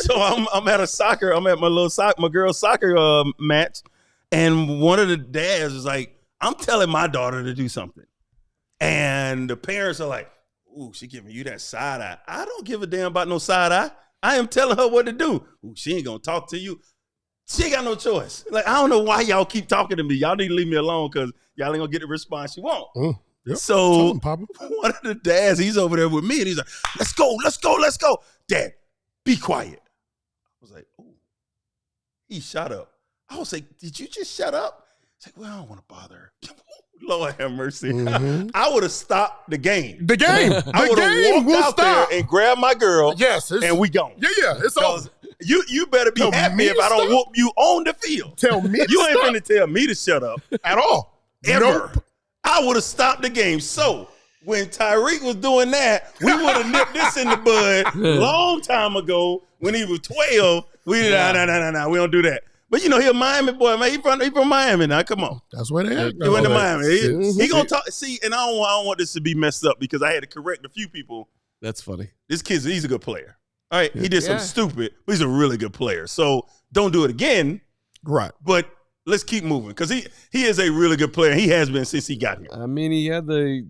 I'm at a soccer. I'm at my girls' soccer match, and one of the dads is like, "I'm telling my daughter to do something," and the parents are like, "Ooh, she giving you that side eye." I don't give a damn about no side eye. I am telling her what to do. Ooh, she ain't gonna talk to you. She ain't got no choice. Like, I don't know why y'all keep talking to me. Y'all need to leave me alone because y'all ain't gonna get the response you want. Yep. So one of the dads, he's over there with me, and he's like, let's go. Dad, be quiet. I was like, oh, he shut up. I was like, did you just shut up? He's like, well, I don't want to bother her. Lord have mercy. Mm-hmm. I would have stopped the game. The game. I would have walked out there and grabbed my girl. Yes. And we gone. Yeah. It's over. You better be happy if I don't whoop you on the field. Tell me you ain't finna tell me to shut up. At all. Ever. Nope. I would have stopped the game. So when Tyrique was doing that, we would have nipped this in the bud long time ago when he was 12. We no, we don't do that. But you know, he a Miami boy, man. He from Miami now. Come on. That's where they at. He went to Miami. He gonna talk. See, and I don't want this to be messed up because I had to correct a few people. That's funny. This kid's he's a good player. All right, he did something stupid, but he's a really good player. So don't do it again. Right. But let's keep moving because he is a really good player. He has been since he got here. I mean, he had the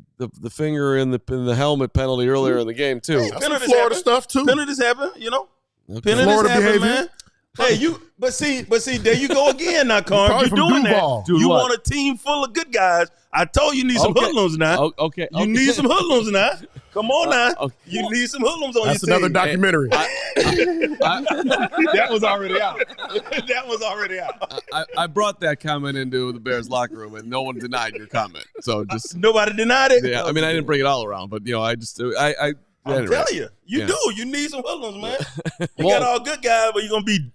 finger in the helmet penalty earlier in the game too. Hey, penalties Florida happen. Stuff too. Penalties happen, you know. Okay. Penalties Florida happen, behavior. man. Hey, but see, there you go again now, Carman. You doing Duval. that. You want a team full of good guys. I told you need some hoodlums now. Okay. You need some hoodlums now. Come on now. Okay. You need some hoodlums on That's your team. another documentary. That was already out. That was already out. I brought that comment into the Bears locker room, and no one denied your comment. So just nobody denied it. Yeah, I mean, I didn't bring it all around, but you know, I'm telling you, you do. You need some hoodlums, man. You got all good guys, but you're gonna be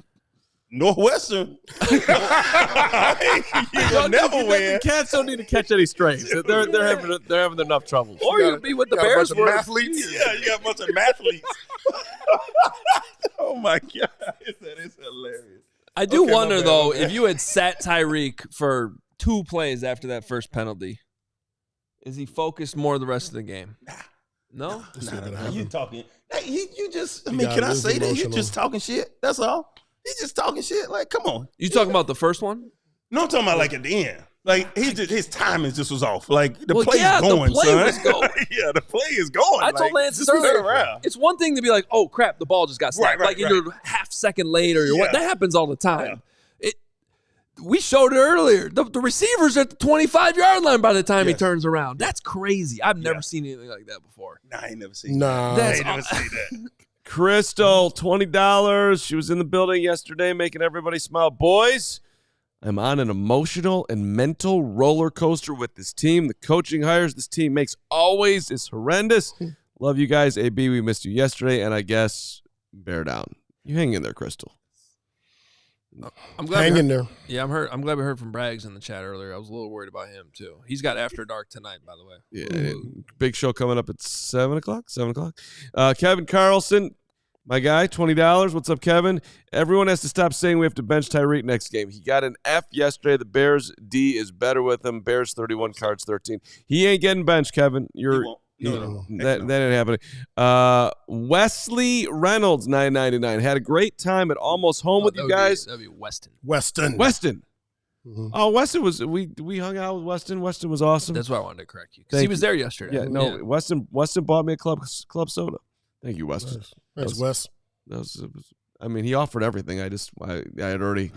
Northwestern. You're gonna never win. The Cats don't need to catch any strays. They're having enough trouble. Or you'd be with the Bears. Athletes. Yeah, you got a bunch of mathletes. Oh my God, it's hilarious. I do wonder though if you had sat Tyrique for 2 plays after that first penalty, is he focused more the rest of the game? No. Nah, you talking? Hey, you just. I mean, can I say that? You just talking shit. That's all. He's just talking shit. Like, come on. You talking about the first one? No, I'm talking about like at the end. Like his timing just was off. Like the play is going, the play son. was going. Yeah, the play is going. I told Lance earlier. It's one thing to be like, "Oh crap, the ball just got snapped." Right, you're half second late or what? That happens all the time. Yeah. We showed it earlier. The receiver's at the 25-yard line by the time he turns around. That's crazy. I've never seen anything like that before. Nah, I ain't never seen that. I ain't never seen that. Crystal, $20. She was in the building yesterday making everybody smile. Boys, I'm on an emotional and mental roller coaster with this team. The coaching hires this team makes always is horrendous. Love you guys. AB, we missed you yesterday, and I guess bear down. You hang in there, Crystal. I'm glad hang in there. Yeah, I'm glad we heard from Braggs in the chat earlier. I was a little worried about him too. He's got After Dark tonight, by the way. Yeah, big show coming up at 7 o'clock. 7 o'clock. Kevin Carlson, my guy, $20. What's up, Kevin? Everyone has to stop saying we have to bench Tyrique next game. He got an F yesterday. The Bears D is better with him. Bears 31, Cards 13. He ain't getting benched, Kevin. No. That ain't happening. Wesley Reynolds, $9.99. Had a great time at Almost Home with you guys. That'd be Weston. Weston. Mm-hmm. Oh, Weston was we hung out with Weston. Weston was awesome. That's why I wanted to correct you because he was there yesterday. Yeah, no, Weston bought me a club soda. Thank you, Weston. Thanks, Wes. I mean, he offered everything. I had already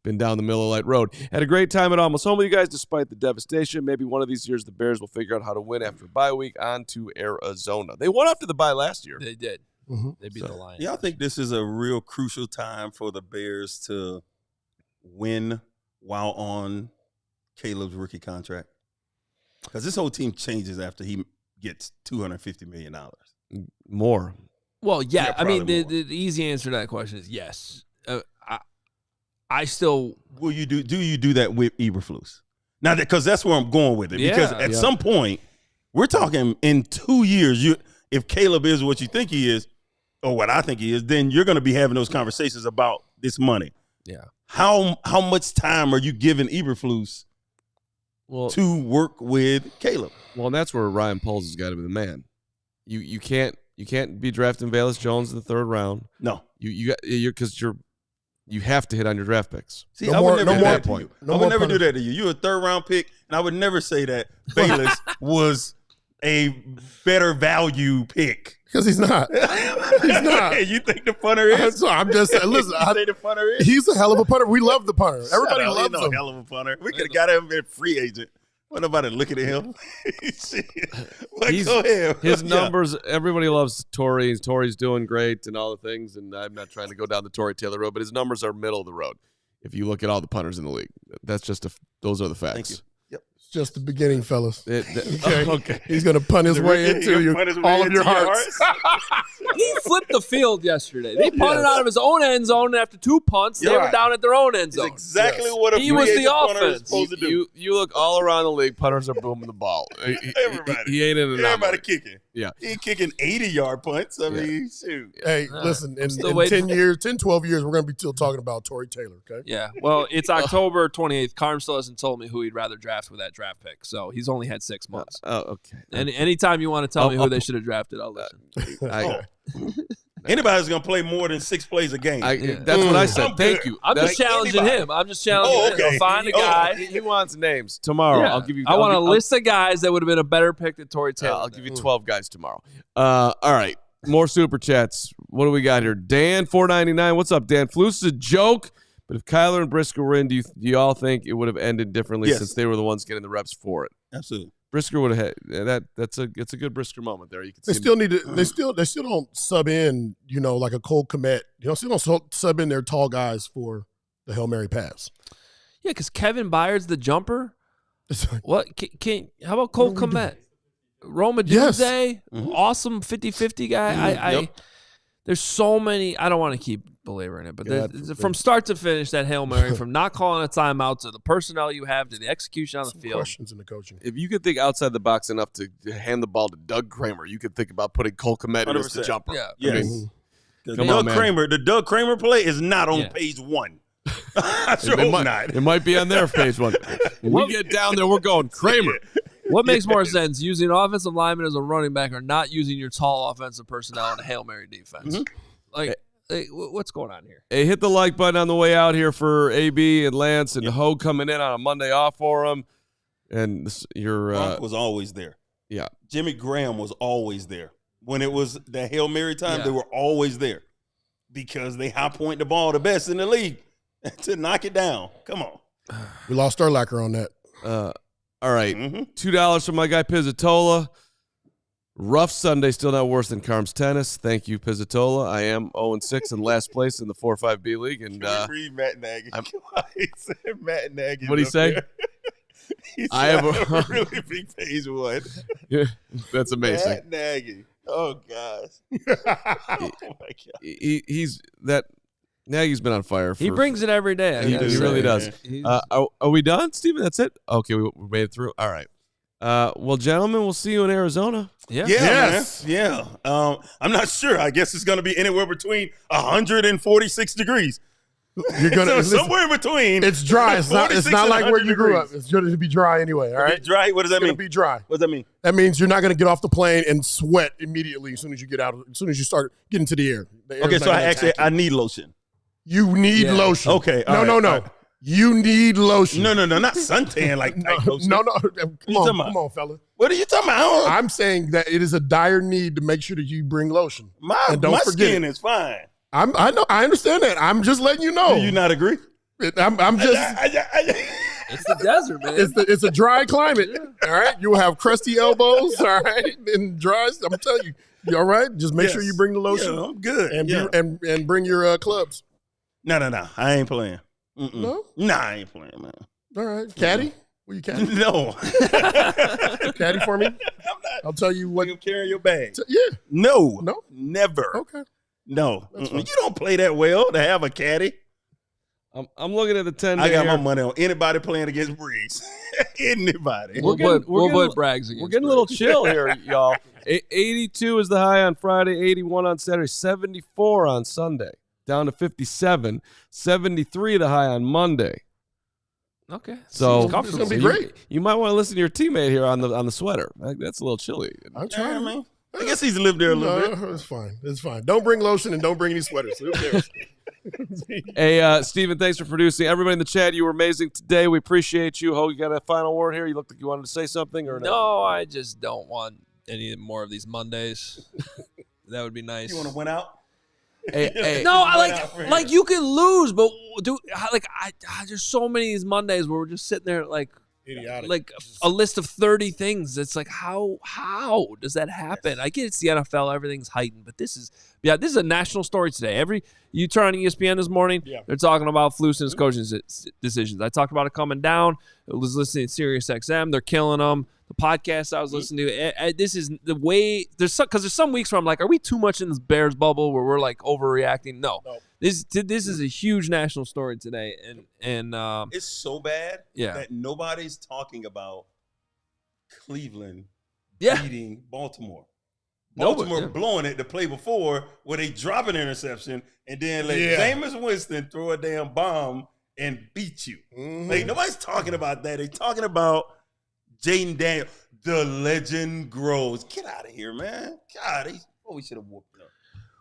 been down the Miller Lite Road. Had a great time at Almost Home with you guys, despite the devastation. Maybe one of these years the Bears will figure out how to win after bye week. On to Arizona. They won after the bye last year. They did. Mm-hmm. They beat the Lions. Yeah, I think this is a real crucial time for the Bears to win while on Caleb's rookie contract. Because this whole team changes after he gets $250 million. More. Well, yeah. I mean, the easy answer to that question is yes. I still. Do you do that with Eberflus? Now, because that's where I'm going with it. Because at some point, we're talking in 2 years, if Caleb is what you think he is, or what I think he is, then you're going to be having those conversations about this money. Yeah. How much time are you giving Eberflus to work with Caleb? Well, and that's where Ryan Poles has got to be the man. You can't be drafting Velus Jones in the third round. No, you have to hit on your draft picks. See, I would never do that to you. You're a third round pick, and I would never say that Velus was a better value pick. Because he's not. He's not. You think the punter is? I'm just saying, listen, you think the punter is? He's a hell of a punter. We love the punter. Everybody loves him. Hell of a punter. We could have got him a free agent. What nobody looking at him? Go ahead. His numbers, everybody loves Torrey. Torrey's doing great and all the things, and I'm not trying to go down the Torrey Taylor road, but his numbers are middle of the road. If you look at all the punters in the league, that's just those are the facts. Thank you. Yep. It's just the beginning, fellas. Okay. He's going to punt his way into all of your hearts. He flipped the field yesterday. They punted out of his own end zone, and after 2 punts, they were down at their own end zone. That's exactly what a he was the punter is offense. supposed to do. You look all around the league, punters are booming the ball. Everybody. He ain't in an Everybody kicking. Yeah. He ain't kicking 80-yard punts. I mean, shoot. Hey, listen, in 10 years, 10, 12 years, we're going to be still talking about Torrey Taylor, okay? Yeah. Well, it's October 28th. Carm still hasn't told me who he'd rather draft with that draft pick, so he's only had 6 months. Okay. And anytime you want to tell me who they should have drafted, I'll listen. Anybody's going to play more than 6 plays a game. That's what I said. Thank you. I'm just challenging him. I'm just challenging him. Find a guy. He wants names. Tomorrow, I'll give you. I want a list of guys that would have been a better pick than Torrey Taylor. I'll give you 12 guys tomorrow. All right. More super chats. What do we got here? Dan, $4.99. What's up, Dan? Flus is a joke, but if Kyler and Brisker were in, do you all think it would have ended differently since they were the ones getting the reps for it? Absolutely. Brisker would have had it's a good Brisker moment there. You can they still need to. They still don't sub in. Like a Cole Kmet. Still don't sub in their tall guys for the Hail Mary pass. Yeah, because Kevin Byard's the jumper. What how about Cole Kmet? Roma Dunze, awesome 50-50 guy. There's so many. I don't want to keep belaboring it, but from start to finish, that Hail Mary, from not calling a timeout to the personnel you have to the execution on the field. Questions in the coaching. If you could think outside the box enough to hand the ball to Doug Kramer, you could think about putting Cole Kmet in as the jumper. Yeah. Yes. The Doug Kramer play is not on page 1. I hope not. It might be on their page 1. When we get down there, we're going Kramer. What makes more sense, using offensive lineman as a running back or not using your tall offensive personnel in a Hail Mary defense? What's going on here? Hey, hit the like button on the way out here for AB and Lance and Hoge coming in on a Monday off for them. And Gronk was always there. Yeah. Jimmy Graham was always there. When it was the Hail Mary time, they were always there because they high point the ball the best in the league to knock it down. Come on. We lost our lacquer on that. All right. $2 from my guy Pizzatola. Rough Sunday, still not worse than Carm's tennis. Thank you, Pizzatola. I am 0-6 in last place in the 4-5B league. And read Matt Nagy. He said Matt Nagy. What did he say? I have a really big page 1. Yeah, that's amazing. Matt Nagy. Oh gosh. Oh my god. Nagy's been on fire. He brings it every day. He really does. Are we done, Steven? That's it? Okay, we made it through. All right. Well, gentlemen, we'll see you in Arizona. Yeah. Yes. Man. Yeah. I'm not sure. I guess it's going to be anywhere between 146 degrees. You're gonna somewhere in between. It's dry. It's not like where you grew up. It's going to be dry anyway. All right. Dry. What does that mean? It's going to be dry. What does that mean? That means you're not going to get off the plane and sweat immediately as soon as you get out. As soon as you start getting to the air. Okay. So I need lotion. You need lotion. Okay. No. You need lotion. No, not suntan like lotion. No. Come on, fella. What are you talking about? I'm saying that it is a dire need to make sure that you bring lotion. My skin is fine. I know. I understand that. I'm just letting you know. Do you not agree? I'm just. It's the desert, man. It's a dry climate. All right, you will have crusty elbows. All right, and dry. I'm telling you. You all right? Just make sure you bring the lotion. Yeah, I'm good. And bring your clubs. No. I ain't playing. No? Nah, I ain't playing, man. All right. Caddy? Will you caddy? No. Caddy for me? I'm not. I'll tell you what. You carry your bag. Yeah. No. No? Never. Okay. No. You don't play that well to have a caddy. I'm looking at the 10-day. I got my money on anybody playing against Briggs. Anybody. We'll put Braggs against We're getting a little chill here, y'all. 82 is the high on Friday, 81 on Saturday, 74 on Sunday, down to 57, 73 the high on Monday. Okay. So it's going to be great. You might want to listen to your teammate here on the sweater. That's a little chilly. I'm trying, man. I guess he's lived there a little bit. It's fine. It's fine. Don't bring lotion and don't bring any sweaters. Who cares? Hey, Steven, thanks for producing. Everybody in the chat, you were amazing today. We appreciate you. Hoge, you got a final word here? You looked like you wanted to say something or no? I just don't want any more of these Mondays. That would be nice. You want to win out? Hey, no, I like you can lose, but there's so many of these Mondays where we're just sitting there like idiotic. Like a list of 30 things. It's like how does that happen? Yes. I get it's the NFL, everything's heightened, but this is a national story today. You turn on ESPN this morning, they're talking about Flus and his coaching decisions. I talked about it coming down. I was listening to Sirius XM. They're killing them. The podcast I was listening to, this is the way because there's some weeks where I'm like, are we too much in this Bears bubble where we're like overreacting? No. This is a huge national story today, and it's so bad that nobody's talking about Cleveland beating Baltimore. Baltimore blowing it the play before where they drop an interception and then let Jameis Winston throw a damn bomb and beat you. Mm-hmm. Like nobody's talking about that. They're talking about Jaden Daniel. The legend grows. Get out of here, man. God, we should have whooped up.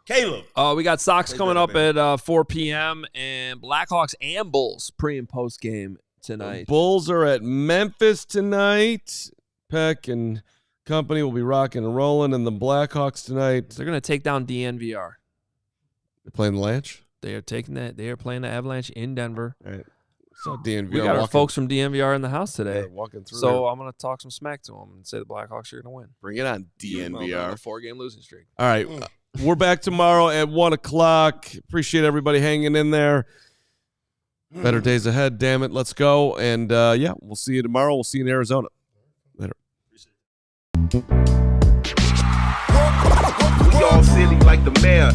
Caleb. We got Sox coming up at 4 p.m. and Blackhawks and Bulls pre- and post-game tonight. The Bulls are at Memphis tonight. Peck and company will be rocking and rolling, and the Blackhawks tonight. They're going to take down DNVR. They're playing the Lanch? They are playing the Avalanche in Denver. All right. So DNVR. We got our folks from DNVR in the house today. Walking through. So I'm going to talk some smack to them and say the Blackhawks are going to win. Bring it on, DNVR. A 4-game losing streak. All right. We're back tomorrow at 1 o'clock. Appreciate everybody hanging in there. Better days ahead, damn it. Let's go. And, we'll see you tomorrow. We'll see you in Arizona. Later. We all silly like the mayor.